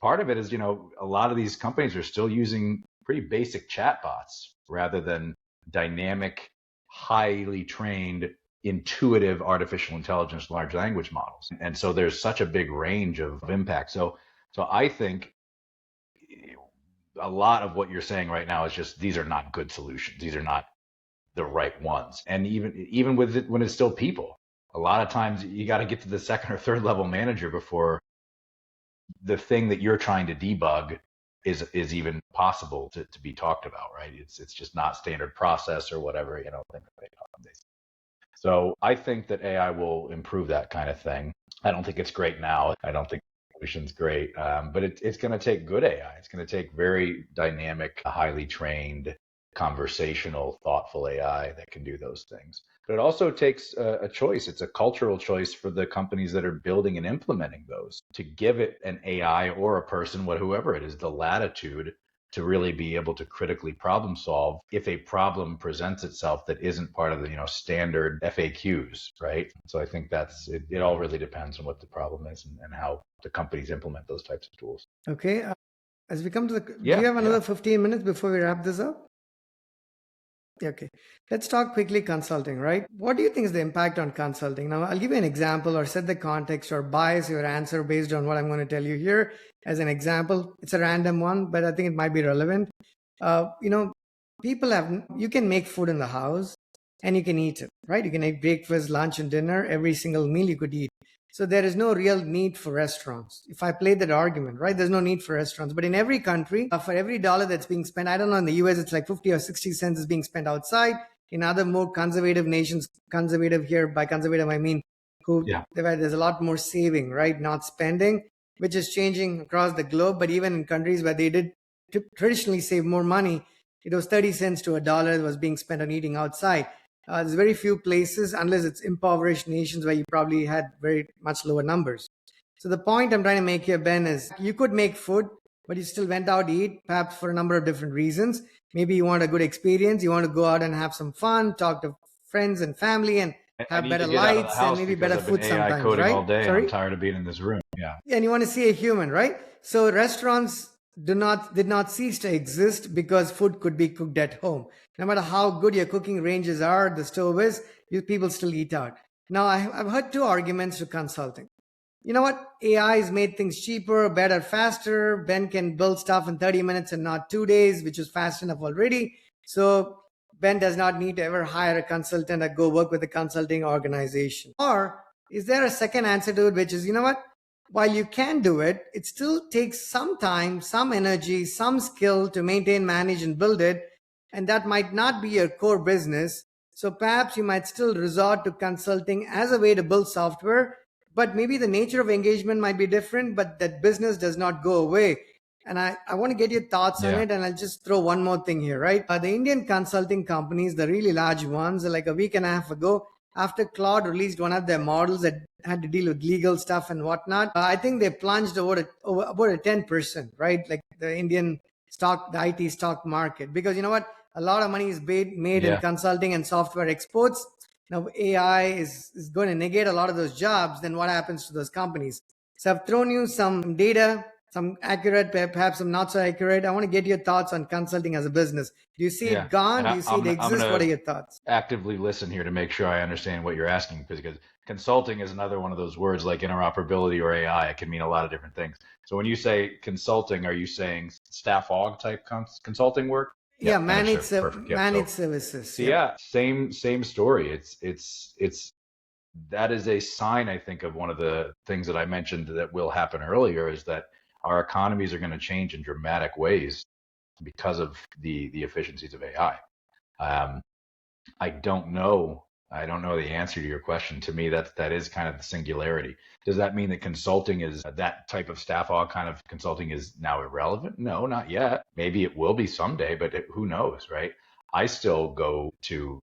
part of it is, a lot of these companies are still using pretty basic chatbots rather than dynamic, highly trained, intuitive artificial intelligence large language models. And so there's such a big range of impact. So I think a lot of what you're saying right now is just, these are not good solutions. These are not the right ones. And even with it, when it's still people, a lot of times you got to get to the second or third level manager before the thing that you're trying to debug is even possible to be talked about, right? It's just not standard process or whatever, things like that. So I think that AI will improve that kind of thing. I don't think it's great now. I don't think the solution's great, but it's going to take good AI. It's going to take very dynamic, highly trained, conversational, thoughtful AI that can do those things. But it also takes a choice. It's a cultural choice for the companies that are building and implementing those to give it an AI or a person, whoever it is, the latitude to really be able to critically problem solve if a problem presents itself that isn't part of the standard FAQs, right? So I think it all really depends on what the problem is and how the companies implement those types of tools. Okay. As we come to do you have another 15 minutes before we wrap this up? Okay, let's talk quickly consulting, right? What do you think is the impact on consulting? Now, I'll give you an example or set the context or bias your answer based on what I'm going to tell you here as an example. It's a random one, but I think it might be relevant. You can make food in the house and you can eat it, right? You can eat breakfast, lunch, and dinner. Every single meal you could eat. So there is no real need for restaurants. If I play that argument, right, there's no need for restaurants. But in every country, for every dollar that's being spent, I don't know, in the US, it's like 50 or 60 cents is being spent outside. In other more conservative nations, conservative here, by conservative, I mean, there's a lot more saving, right, not spending, which is changing across the globe. But even in countries where they did traditionally save more money, it was 30 cents to a dollar was being spent on eating outside. There's very few places, unless it's impoverished nations, where you probably had very much lower numbers. So the point I'm trying to make here, Ben, is you could make food, but you still went out to eat, perhaps for a number of different reasons. Maybe you want a good experience. You want to go out and have some fun, talk to friends and family, and have better lights and maybe better food sometimes, coding right? all day. Sorry? I'm tired of being in this room. Yeah. And you want to see a human, right? So restaurants did not cease to exist because food could be cooked at home. No matter how good your cooking ranges are, the stove is, people still eat out. Now, I've heard two arguments to consulting. You know what? AI has made things cheaper, better, faster. Ben can build stuff in 30 minutes and not 2 days, which is fast enough already. So Ben does not need to ever hire a consultant or go work with a consulting organization. Or is there a second answer to it, which is, you know what? While you can do it, it still takes some time, some energy, some skill to maintain, manage, and build it. And that might not be your core business. So perhaps you might still resort to consulting as a way to build software, but maybe the nature of engagement might be different, but that business does not go away. And I want to get your thoughts on it. And I'll just throw one more thing here, right? The Indian consulting companies, the really large ones, like a week and a half ago, after Claude released one of their models that had to deal with legal stuff and whatnot, I think they plunged over a 10%, right? Like the Indian the IT stock market. Because you know what? A lot of money is made in consulting and software exports. Now AI is going to negate a lot of those jobs. Then what happens to those companies? So I've thrown you some data, some accurate, perhaps some not so accurate. I want to get your thoughts on consulting as a business. Do you see it gone? Do you see it exist? What are your thoughts? Actively listen here to make sure I understand what you're asking, because consulting is another one of those words like interoperability or AI. It can mean a lot of different things. So when you say consulting, are you saying staff aug type consulting work? Yeah, managed services. So, same story. It's that is a sign, I think, of one of the things that I mentioned that will happen earlier, is that our economies are going to change in dramatic ways because of the efficiencies of AI. I don't know the answer to your question. To me, that is kind of the singularity. Does that mean that consulting is that type of staff aug kind of consulting is now irrelevant? No, not yet. Maybe it will be someday, but who knows, right? I still go to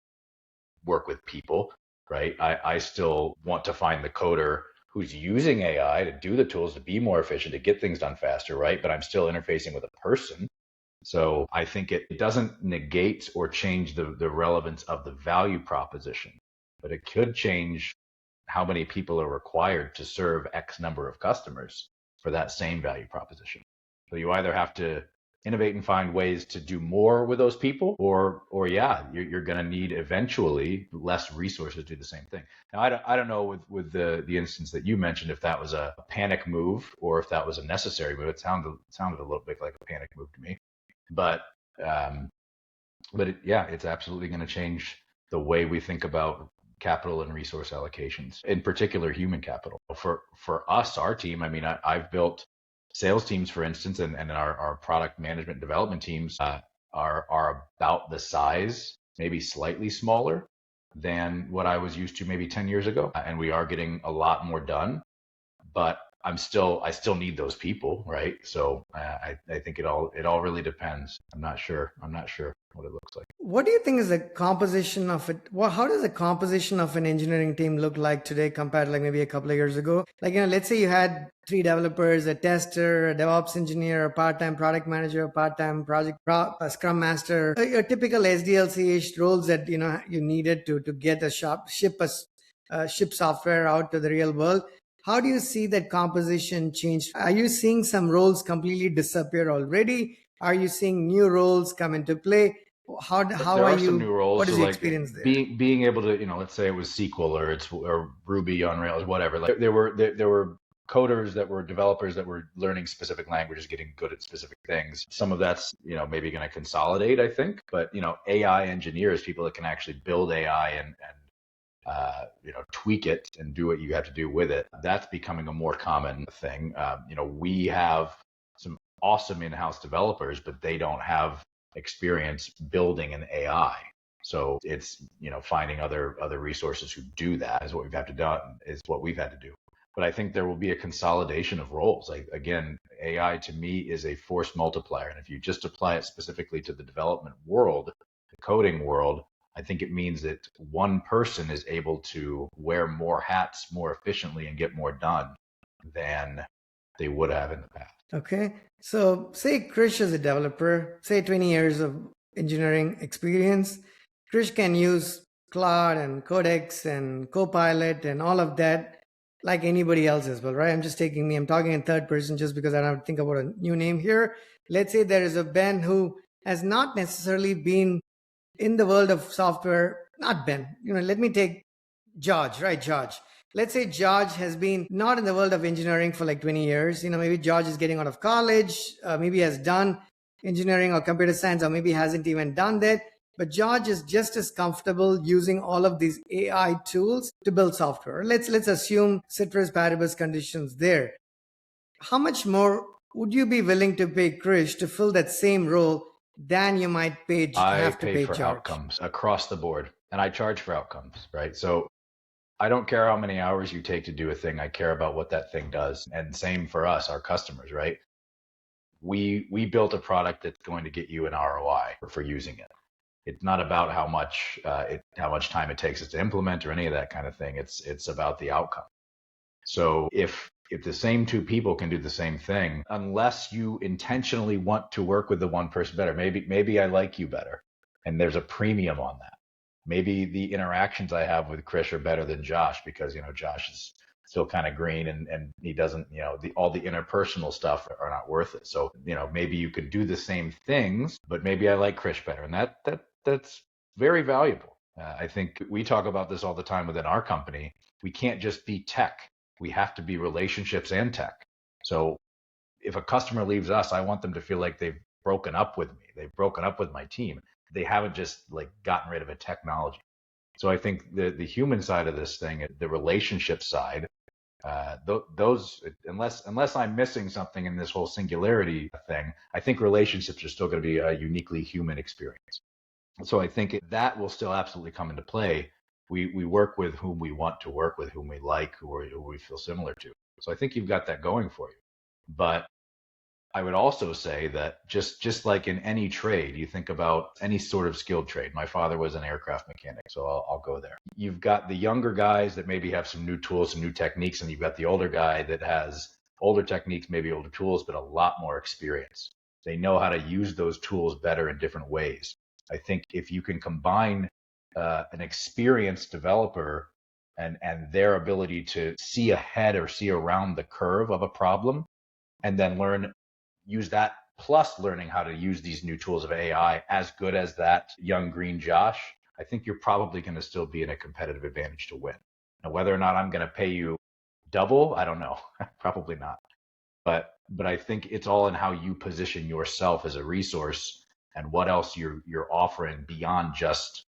work with people, right? I still want to find the coder who's using AI to do the tools to be more efficient, to get things done faster, right? But I'm still interfacing with a person. So I think it doesn't negate or change the relevance of the value proposition, but it could change how many people are required to serve X number of customers for that same value proposition. So you either have to innovate and find ways to do more with those people, or you're going to need eventually less resources to do the same thing. Now, I don't know with the instance that you mentioned, if that was a panic move or if that was a necessary move. It sounded a little bit like a panic move to me. But it's absolutely going to change the way we think about capital and resource allocations, in particular human capital. For us, our team, I mean, I've built sales teams, for instance, and our product management development teams are about the size, maybe slightly smaller than what I was used to maybe 10 years ago. And we are getting a lot more done, but I still need those people, right? So I think it all really depends. I'm not sure. what it looks like. What do you think is the composition of it? Well, how does the composition of an engineering team look like today compared to like maybe a couple of years ago? Like, let's say you had 3 developers, a tester, a DevOps engineer, a part-time product manager, a part-time a scrum master, your typical SDLC-ish roles that, you needed to get ship software out to the real world. How do you see that composition change? Are you seeing some roles completely disappear already? Are you seeing new roles come into play? How there are you? Some new roles. What is so the like experience there? Being able to, let's say it was SQL or Ruby on Rails, whatever. Like there were coders that were developers that were learning specific languages, getting good at specific things. Some of that's, maybe going to consolidate, I think. But, AI engineers, people that can actually build AI and tweak it and do what you have to do with it, that's becoming a more common thing. We have some awesome in-house developers, but they don't have experience building an AI. So it's, finding other resources who do that is what we've had to do. But I think there will be a consolidation of roles. Like, again, AI to me is a force multiplier. And if you just apply it specifically to the development world, the coding world, I think it means that one person is able to wear more hats more efficiently and get more done than they would have in the past. Okay. So say Krish is a developer, say 20 years of engineering experience. Krish can use Claude and Codex and Copilot and all of that like anybody else as well, right? I'm talking in third person just because I don't think about a new name here. Let's say there is a Ben who has not necessarily been in the world of software. Not Ben, let me take George, right? George. Let's say George has been not in the world of engineering for like 20 years. Maybe George is getting out of college, maybe has done engineering or computer science, or maybe hasn't even done that. But George is just as comfortable using all of these AI tools to build software. Let's assume ceteris paribus conditions there. How much more would you be willing to pay Krish to fill that same role than you might have to pay for George? Outcomes across the board, and I charge for outcomes, right? So I don't care how many hours you take to do a thing. I care about what that thing does. And same for us, our customers, right? We built a product that's going to get you an ROI for using it. It's not about how much time it takes us to implement or any of that kind of thing. It's about the outcome. So if the same 2 people can do the same thing, unless you intentionally want to work with the one person better, maybe I like you better, and there's a premium on that. Maybe the interactions I have with Krish are better than Josh because, Josh is still kind of green and he doesn't, all the interpersonal stuff are not worth it. So, maybe you could do the same things, but maybe I like Krish better. And that's very valuable. I think we talk about this all the time within our company. We can't just be tech. We have to be relationships and tech. So if a customer leaves us, I want them to feel like they've broken up with me. They've broken up with my team. They haven't just like gotten rid of a technology. So I think the human side of this thing, the relationship side, those unless I'm missing something in this whole singularity thing, I think relationships are still going to be a uniquely human experience. So I think that will still absolutely come into play. We work with whom we want to work with, whom we like, who we feel similar to. So I think you've got that going for you. But I would also say that just like in any trade, you think about any sort of skilled trade. My father was an aircraft mechanic, so I'll go there. You've got the younger guys that maybe have some new tools, some new techniques, and you've got the older guy that has older techniques, maybe older tools, but a lot more experience. They know how to use those tools better in different ways. I think if you can combine an experienced developer and their ability to see ahead or see around the curve of a problem, and then use that plus learning how to use these new tools of AI as good as that young green Josh, I think you're probably going to still be in a competitive advantage to win. Now, whether or not I'm going to pay you double, I don't know. Probably not. But I think it's all in how you position yourself as a resource and what else you're offering beyond just,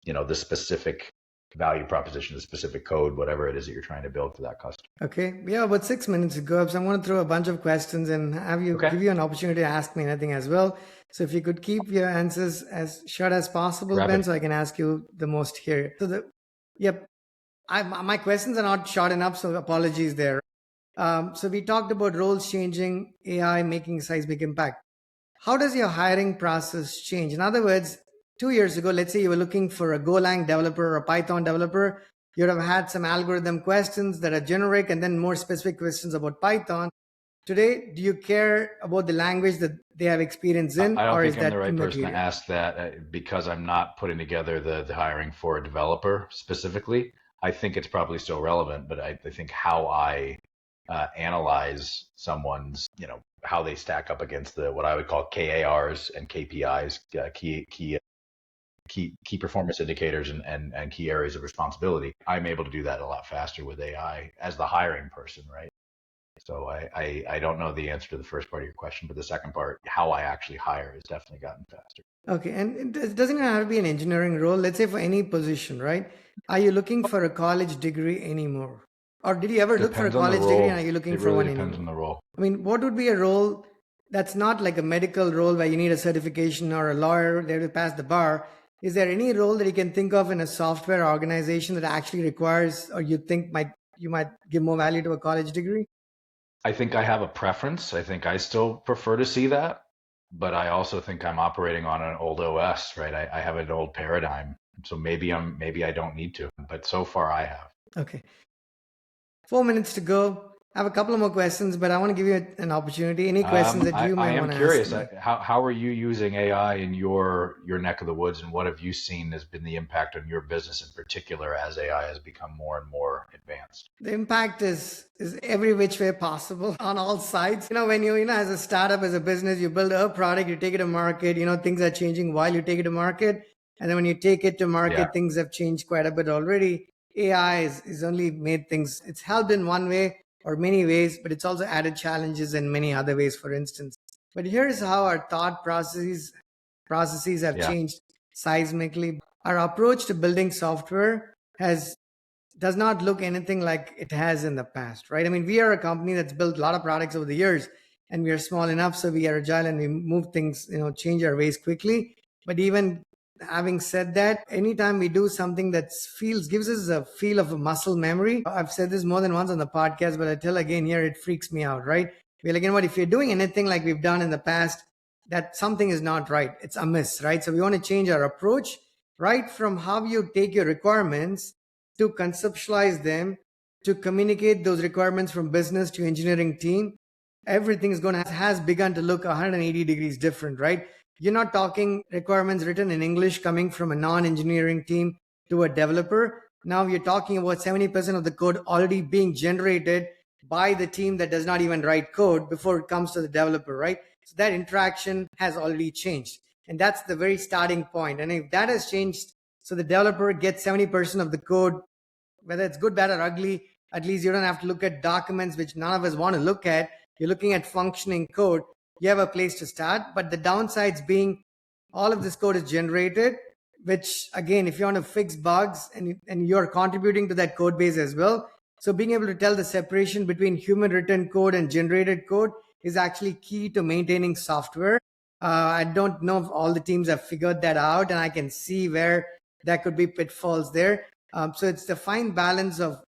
the specific value proposition, the specific code, whatever it is that you're trying to build for that customer. Okay. Yeah, about 6 minutes ago, so I'm going to throw a bunch of questions and give you an opportunity to ask me anything as well. So if you could keep your answers as short as possible, Ben, so I can ask you the most here. So my questions are not short enough, so apologies there. So we talked about roles changing, AI making seismic impact. how does your hiring process change? In other words, 2 years ago, let's say you were looking for a Golang developer or a Python developer, you'd have had some algorithm questions that are generic and then more specific questions about Python. Today, do you care about the language that they have experience in, I don't or think is I'm the that right person to immaterial? ask that because I'm not putting together the hiring for a developer specifically. I think it's probably still relevant, but I think how I analyze someone's, how they stack up against the what I would call KARs and KPIs, key performance indicators and key areas of responsibility. I'm able to do that a lot faster with AI as the hiring person, right? So I don't know the answer to the first part of your question, but the second part, how I actually hire, has definitely gotten faster. Okay, and it doesn't have to be an engineering role. Let's say for any position, right? Are you looking for a college degree anymore? Or did you ever look for a Depends on the college degree and are role. you looking It for really one depends anymore? on the role. I mean, what would be a role that's not like a medical role where you need a certification or a lawyer there to pass the bar? Is there any role that you can think of in a software organization that actually requires or you think you might give more value to a college degree? I think I have a preference. I think I still prefer to see that, but I also think I'm operating on an old OS, right? I have an old paradigm. So maybe I don't need to, but so far I have. Okay. 4 minutes to go. I have a couple of more questions, but I want to give you an opportunity. Any questions that you I may am want to ask curious. me? How are you using AI in your neck of the woods, and what have you seen has been the impact on your business in particular as AI has become more and more advanced? The impact is every which way possible on all sides. When you as a startup, as a business, you build a product, you take it to market, things are changing while you take it to market. And then when you take it to Yeah, market, things have changed quite a bit already. AI is only made things, it's helped in one way or many ways, but it's also added challenges in many other ways, for instance. But here's how our thought processes have yeah, changed seismically. Our approach to building software has does not look anything like it has in the past, right? I mean, we are a company that's built a lot of products over the years, and we are small enough, so we are agile and we move things, change our ways quickly. But even having said that, anytime we do something that gives us a feel of a muscle memory. I've said this more than once on the podcast, but I tell again here, it freaks me out, right? We're like, what if you're doing anything like we've done in the past, that something is not right, it's amiss, right? So we want to change our approach right from how you take your requirements to conceptualize them, to communicate those requirements from business to engineering team. Everything has begun to look 180 degrees different, right? You're not talking requirements written in English coming from a non-engineering team to a developer. Now you're talking about 70% of the code already being generated by the team that does not even write code before it comes to the developer, right? So that interaction has already changed. And that's the very starting point. And if that has changed, so the developer gets 70% of the code, whether it's good, bad, or ugly, at least you don't have to look at documents which none of us want to look at. You're looking at functioning code. You have a place to start. But the downsides being all of this code is generated, which again, if you want to fix bugs and you're contributing to that code base as well. So being able to tell the separation between human written code and generated code is actually key to maintaining software. I don't know if all the teams have figured that out, and I can see where there could be pitfalls there. So it's the fine balance of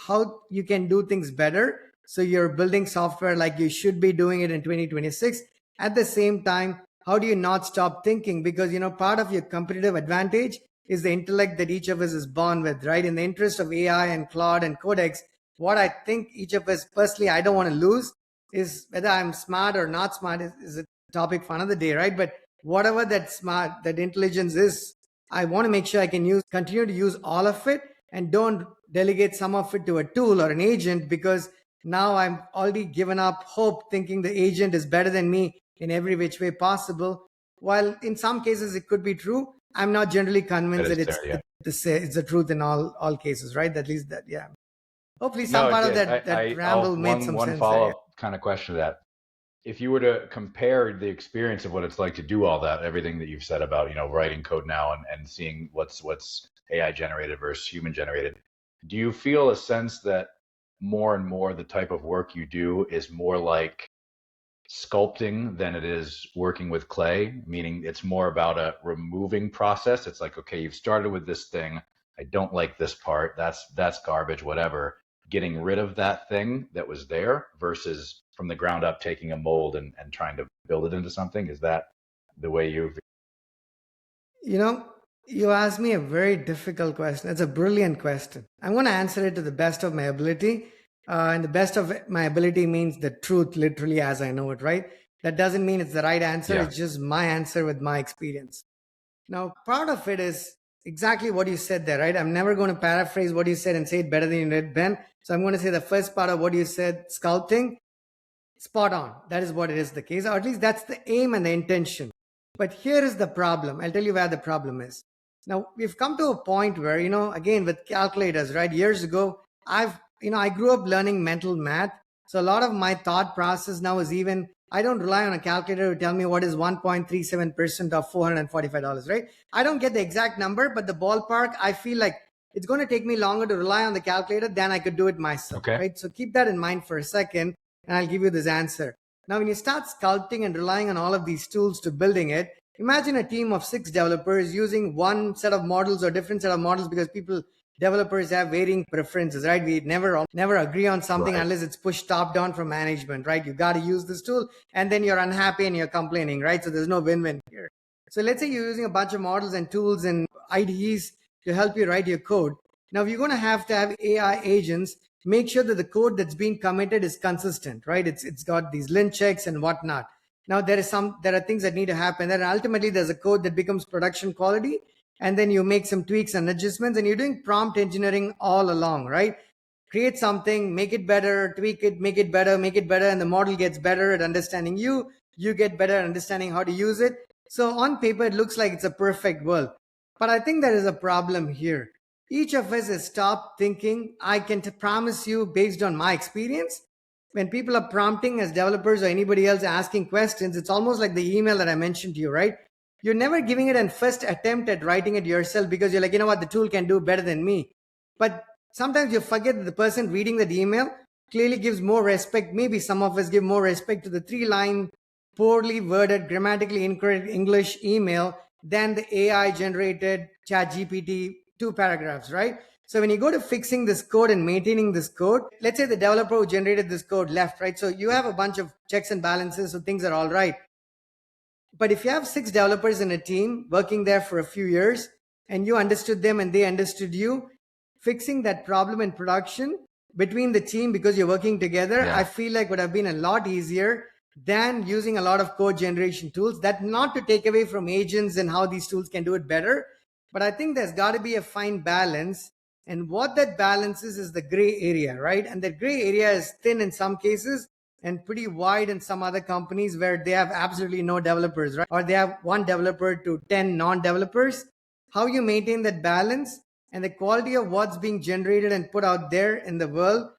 how you can do things better. So you're building software like you should be doing it in 2026. At the same time, how do you not stop thinking? Because, part of your competitive advantage is the intellect that each of us is born with, right? In the interest of AI and Claude and Codex, what I think each of us personally, I don't want to lose is whether I'm smart or not smart is a topic for another day, right? But whatever that intelligence is, I want to make sure I can continue to use all of it and don't delegate some of it to a tool or an agent, because now I'm already given up hope thinking the agent is better than me in every which way possible. While in some cases it could be true, I'm not generally that convinced is that fair. Yeah. it's the truth in all cases, right? At least that, yeah. Hopefully some No, it part of did. that I'll ramble made some one sense there. follow Yeah. up kind of question to that. If you were to compare the experience of what it's like to do all that, everything that you've said about, writing code now and seeing what's AI generated versus human generated, do you feel a sense that more and more the type of work you do is more like sculpting than it is working with clay, meaning it's more about a removing process? It's like, okay, you've started with this thing. I don't like this part. That's garbage, whatever. Getting rid of that thing that was there versus from the ground up, taking a mold and trying to build it into something? Is that the way you've? You asked me a very difficult question. It's a brilliant question. I'm going to answer it to the best of my ability. And the best of my ability means the truth, literally, as I know it, right? That doesn't mean it's the right answer. Yeah. It's just my answer with my experience. Now, part of it is exactly what you said there, right? I'm never going to paraphrase what you said and say it better than you did, Ben. So I'm going to say the first part of what you said, sculpting, spot on. That is what it is the case, or at least that's the aim and the intention. But here is the problem. I'll tell you where the problem is. Now, we've come to a point where, again, with calculators, right? Years ago, I grew up learning mental math. So a lot of my thought process now is I don't rely on a calculator to tell me what is 1.37% of $445, right? I don't get the exact number, but the ballpark, I feel like it's going to take me longer to rely on the calculator than I could do it myself, Okay. right? So keep that in mind for a second, and I'll give you this answer. Now, when you start sculpting and relying on all of these tools to building it, imagine a team of 6 developers using one set of models or different set of models, because developers have varying preferences, right? We never agree on something Right. unless it's pushed top down from management, right? You got to use this tool, and then you're unhappy and you're complaining, right? So there's no win-win here. So let's say you're using a bunch of models and tools and IDEs to help you write your code. Now, you're going to have AI agents make sure that the code that's being committed is consistent, right? It's got these lint checks and whatnot. Now, there are things that need to happen. Then ultimately, there's a code that becomes production quality, and then you make some tweaks and adjustments, and you're doing prompt engineering all along, right? Create something, make it better, tweak it, make it better, and the model gets better at understanding you. You get better at understanding how to use it. So on paper, it looks like it's a perfect world. But I think there is a problem here. Each of us has stopped thinking. I can promise you, based on my experience, when people are prompting as developers or anybody else asking questions, it's almost like the email that I mentioned to you, right? You're never giving it a first attempt at writing it yourself because you're like, you know what, the tool can do better than me. But sometimes you forget that the person reading that email clearly gives more respect. Maybe some of us give more respect to the 3-line, poorly worded, grammatically incorrect English email than the AI generated ChatGPT 2 paragraphs, right? So when you go to fixing this code and maintaining this code, let's say the developer who generated this code left, right? So you have a bunch of checks and balances, so things are all right. But if you have 6 developers in a team working there for a few years, and you understood them and they understood you, fixing that problem in production between the team because you're working together, I feel like would have been a lot easier than using a lot of code generation tools. That not to take away from agents and how these tools can do it better, but I think there's got to be a fine balance. And what that balance is the gray area, right? And the gray area is thin in some cases and pretty wide in some other companies where they have absolutely no developers, right? Or they have 1 developer to 10 non-developers. How you maintain that balance and the quality of what's being generated and put out there in the world,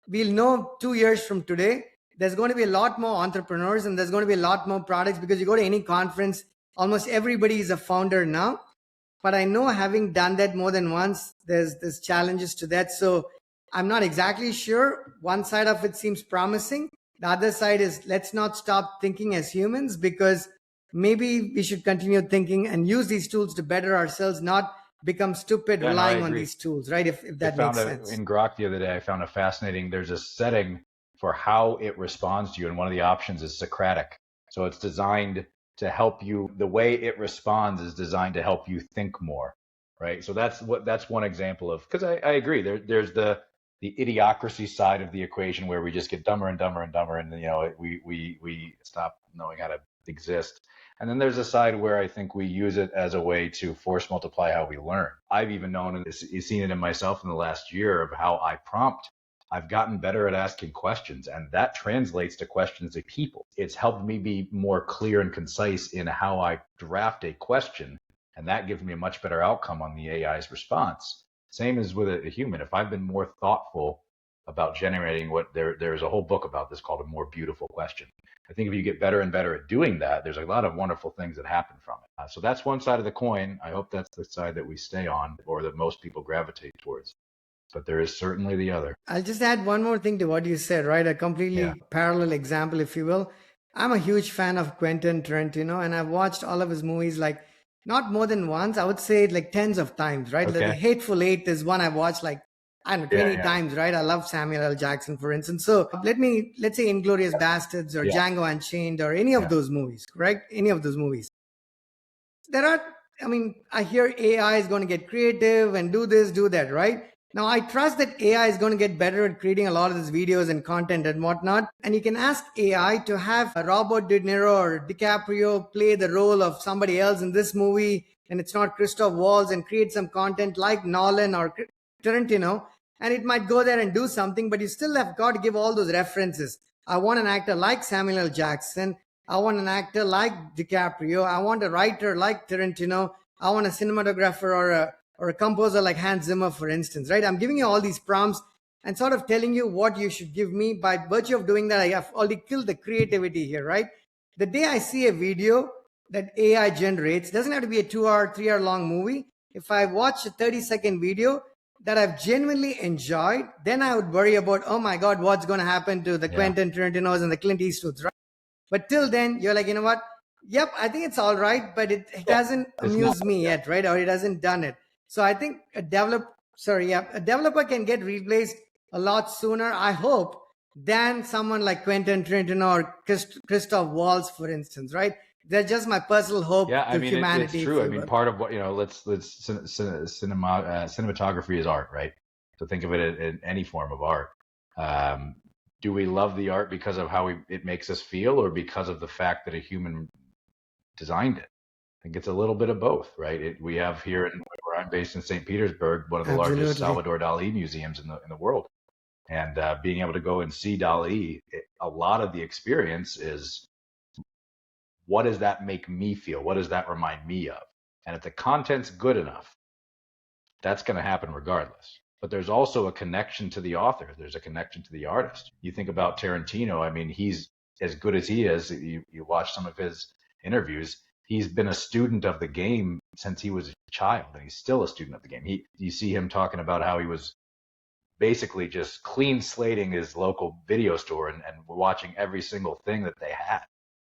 we'll know 2 years from today. There's going to be a lot more entrepreneurs and there's going to be a lot more products, because you go to any conference, almost everybody is a founder now. But I know, having done that more than once, there's challenges to that. So I'm not exactly sure. One side of it seems promising. The other side is, let's not stop thinking as humans, because maybe we should continue thinking and use these tools to better ourselves, not become stupid relying on these tools, right? If that makes sense. In Grok the other day, I found there's a setting for how it responds to you. And one of the options is Socratic. So it's designed to help you. The way it responds is designed to help you think more, right? So that's one example of, because I agree, there's the idiocracy side of the equation where we just get dumber and dumber and dumber, and we stop knowing how to exist. And then there's a side where I think we use it as a way to force multiply how we learn. I've even known, and you've seen it in myself in the last year, of how I prompt. I've gotten better at asking questions, and that translates to questions of people. It's helped me be more clear and concise in how I draft a question, and that gives me a much better outcome on the AI's response. Same as with a human. If I've been more thoughtful about generating there's a whole book about this called A More Beautiful Question. I think if you get better and better at doing that, there's a lot of wonderful things that happen from it. So that's one side of the coin. I hope that's the side that we stay on, or that most people gravitate towards. But there is certainly the other. I'll just add one more thing to what you said, right? A completely parallel example, if you will. I'm a huge fan of Quentin Tarantino, and I've watched all of his movies like not more than once. I would say like tens of times, right? Okay. The Hateful Eight is one I've watched like I don't know, 20 times, right? I love Samuel L. Jackson, for instance. So let's say Inglorious Bastards or Django Unchained or any of those movies, correct? Any of those movies. There are, I mean, I hear AI is going to get creative and do this, do that, right? Now, I trust that AI is going to get better at creating a lot of these videos and content and whatnot. And you can ask AI to have Robert De Niro or DiCaprio play the role of somebody else in this movie, and it's not Christoph Waltz, and create some content like Nolan or Tarantino. And it might go there and do something, but you still have got to give all those references. I want an actor like Samuel L. Jackson. I want an actor like DiCaprio. I want a writer like Tarantino. I want a cinematographer or a composer like Hans Zimmer, for instance, right? I'm giving you all these prompts and sort of telling you what you should give me. By virtue of doing that, I have already killed the creativity here, right? The day I see a video that AI generates, doesn't have to be a 2-hour, 3-hour long movie. If I watch a 30-second video that I've genuinely enjoyed, then I would worry about, oh my God, what's going to happen to the Quentin Tarantinos and the Clint Eastwoods, right? But till then, you're like, you know what? Yep, I think it's all right, but it hasn't amused me yet, right? Or it hasn't done it. So I think a developer can get replaced a lot sooner, I hope, than someone like Quentin Tarantino or Christoph Waltz, for instance, right? That's just my personal hope to humanity. It's true. I mean, part of what, cinematography is art, right? So think of it in any form of art. Do we love the art because of how it makes us feel, or because of the fact that a human designed it? I think it's a little bit of both, right? We have here where I'm based in St. Petersburg, one of the largest Salvador Dali museums in the world. And being able to go and see Dali, a lot of the experience is, what does that make me feel? What does that remind me of? And if the content's good enough, that's going to happen regardless. But there's also a connection to the author. There's a connection to the artist. You think about Tarantino. I mean, he's as good as he is. You watch some of his interviews. He's been a student of the game since he was a child, and he's still a student of the game. You see him talking about how he was basically just clean slating his local video store and watching every single thing that they had,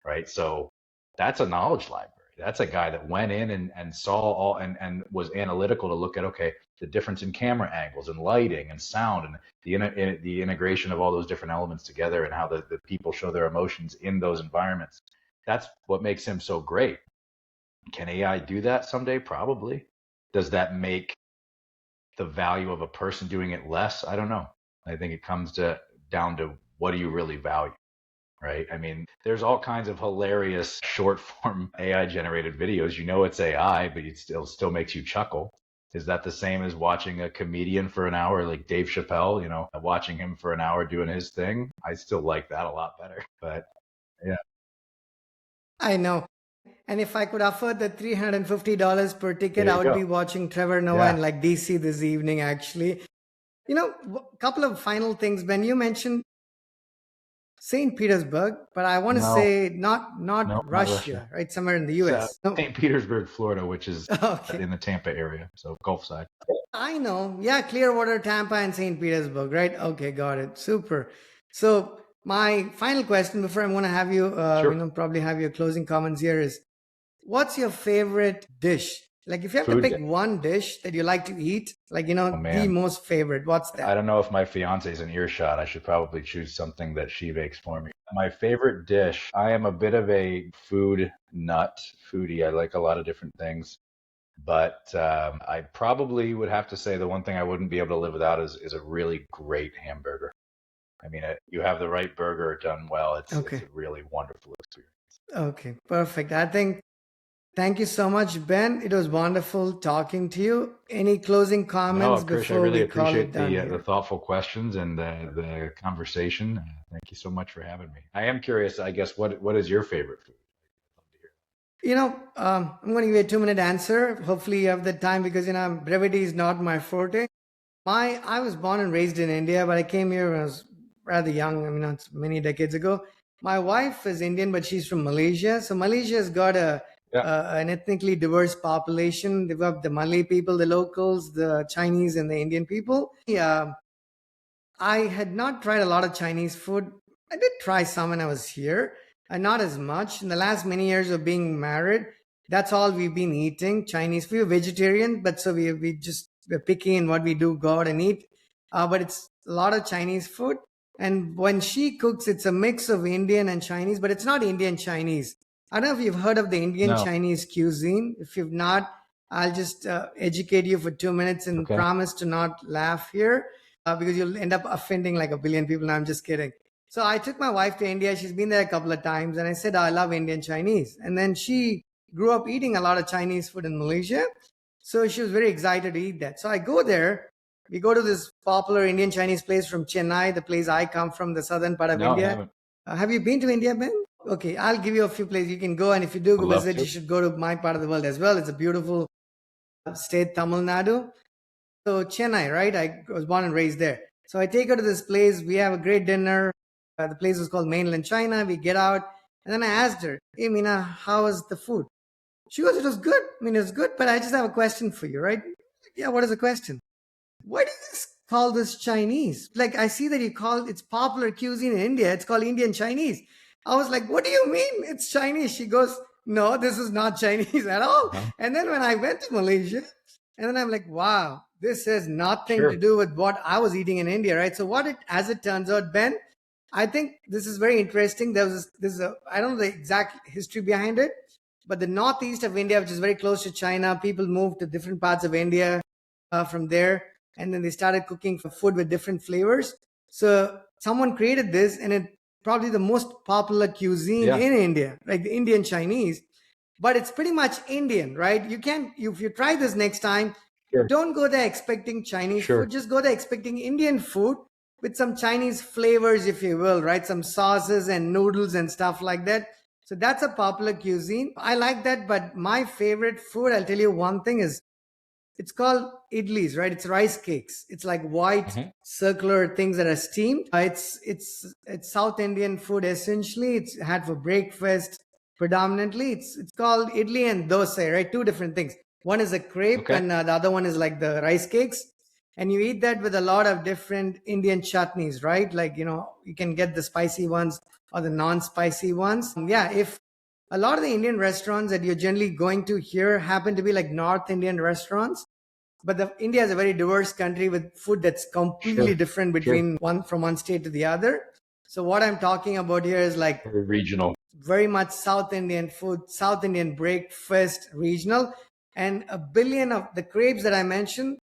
right? So that's a knowledge library. That's a guy that went in and saw all and was analytical to look at, okay, the difference in camera angles and lighting and sound and the integration of all those different elements together, and how the people show their emotions in those environments. That's what makes him so great. Can AI do that someday? Probably. Does that make the value of a person doing it less? I don't know. I think it comes down to, what do you really value? Right? I mean, there's all kinds of hilarious short form AI generated videos. You know it's AI, but it still makes you chuckle. Is that the same as watching a comedian for an hour, like Dave Chappelle, watching him for an hour doing his thing? I still like that a lot better. But yeah. I know. And if I could afford the $350 per ticket, I would be watching Trevor Noah in like DC this evening, actually. A couple of final things. Ben, you mentioned St. Petersburg, but I want to say not Russia, right? Somewhere in the US. St. Petersburg, Florida, which is in the Tampa area, so Gulf side. I know. Yeah, Clearwater, Tampa, and St. Petersburg, right? Okay, got it. Super. So my final question before I'm going to have you, probably have your closing comments here is, what's your favorite dish? Like, if you have to pick one dish that you like to eat, like, the most favorite, what's that? I don't know if my fiance's in earshot. I should probably choose something that she bakes for me. My favorite dish, I am a bit of a foodie. I like a lot of different things. But I probably would have to say the one thing I wouldn't be able to live without is a really great hamburger. I mean, you have the right burger done well. It's a really wonderful experience. Okay, perfect. Thank you so much, Ben. It was wonderful talking to you. Any closing comments Krish, before we call it done? I really appreciate the thoughtful questions and the conversation. Thank you so much for having me. I am curious, I guess, what is your favorite food? I'm going to give you a 2-minute answer. Hopefully you have the time, because, brevity is not my forte. I was born and raised in India, but I came here when I was rather young. I mean, it's many decades ago. My wife is Indian, but she's from Malaysia. So Malaysia has got an ethnically diverse population. They've got the Malay people, the locals, the Chinese, and the Indian people. I had not tried a lot of Chinese food. I did try some when I was here, and not as much. In the last many years of being married, that's all we've been eating, Chinese. We were vegetarian, but so we're picky in what we do go out and eat. but it's a lot of Chinese food. And when she cooks, it's a mix of Indian and Chinese, but it's not Indian Chinese. I don't know if you've heard of the Indian No. Chinese cuisine. If you've not, I'll just educate you for 2 minutes and promise to not laugh here because you'll end up offending like a billion people. No, I'm just kidding. So I took my wife to India. She's been there a couple of times, and I said, I love Indian Chinese. And then she grew up eating a lot of Chinese food in Malaysia. So she was very excited to eat that. So I go there. We go to this popular Indian Chinese place from Chennai, the place I come from, the southern part of India. I haven't. Have you been to India, Ben? Okay, I'll give you a few places you can go. And if you do go visit, you should go to my part of the world as well. It's a beautiful state, Tamil Nadu. So Chennai, right? I was born and raised there. So I take her to this place. We have a great dinner. The place was called Mainland China. We get out. And then I asked her, hey, Meena, how was the food? She goes, it was good. I mean, it was good, but I just have a question for you, right? Yeah, what is the question? Why do you call this Chinese? Like, I see that you call it's popular cuisine in India. It's called Indian Chinese. I was like, what do you mean it's Chinese? She goes, no, this is not Chinese at all. And then when I went to Malaysia, and then I'm like, wow, this has nothing to do with what I was eating in India, right? So as it turns out, Ben, I think this is very interesting. I don't know the exact history behind it, but the northeast of India, which is very close to China, people moved to different parts of India from there. And then they started cooking for food with different flavors. So someone created this, and it's probably the most popular cuisine in India, like the Indian Chinese. But it's pretty much Indian, right? If you try this next time, don't go there expecting Chinese food. Just go there expecting Indian food with some Chinese flavors, if you will, right? Some sauces and noodles and stuff like that. So that's a popular cuisine. I like that. But my favorite food, I'll tell you one thing, is it's called idlis, right? It's rice cakes. It's like white circular things that are steamed. It's South Indian food essentially. It's had for breakfast predominantly. It's called idli and dosa, right? Two different things. One is a crepe and the other one is like the rice cakes. And you eat that with a lot of different Indian chutneys, right? Like, you can get the spicy ones or the non-spicy ones. Yeah, if a lot of the Indian restaurants that you're generally going to here happen to be like North Indian restaurants, but India is a very diverse country with food that's completely different between from one state to the other. So what I'm talking about here is like very regional, very much South Indian food, South Indian breakfast, regional. And a billion of the crepes that I mentioned,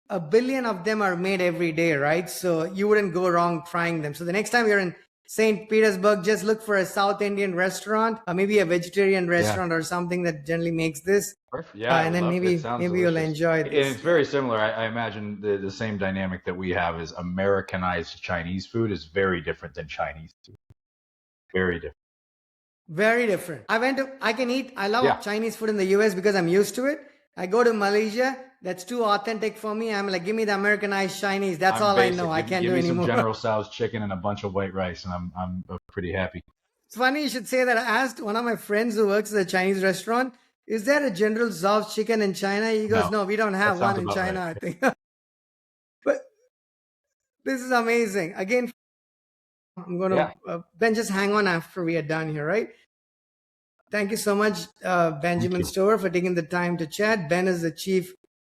a billion of them are made every day, right? So you wouldn't go wrong trying them. So the next time you're in St. Petersburg, just look for a South Indian restaurant, or maybe a vegetarian restaurant or something that generally makes this. Perfect. Yeah, and then maybe you'll enjoy this. And it's very similar. I imagine the same dynamic that we have is Americanized Chinese food is very different than Chinese food. Very different. Very different. I love Chinese food in the US because I'm used to it. I go to Malaysia, that's too authentic for me. I'm like, give me the Americanized Chinese. That's all basic. I know. I can't do anymore. Give me some General Tso's chicken and a bunch of white rice, and I'm pretty happy. It's funny you should say that. I asked one of my friends who works at a Chinese restaurant, is there a General Tso's chicken in China? He goes, no, we don't have one in China, right. I think. But this is amazing. Again, I'm going to, Ben, just hang on after we are done here, right? Thank you so much, Benjamin Stover, for taking the time to chat. Ben is the Chief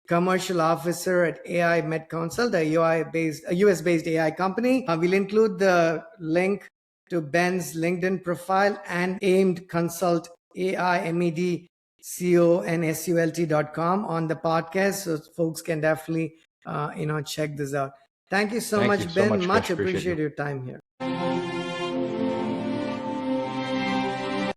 Commercial Officer at AI Med Consult, a US-based AI company. We'll include the link to Ben's LinkedIn profile and aimed consult AIMEDCONSULT.com on the podcast, so folks can definitely check this out. Thank you so much, Ben. Much appreciate your time here.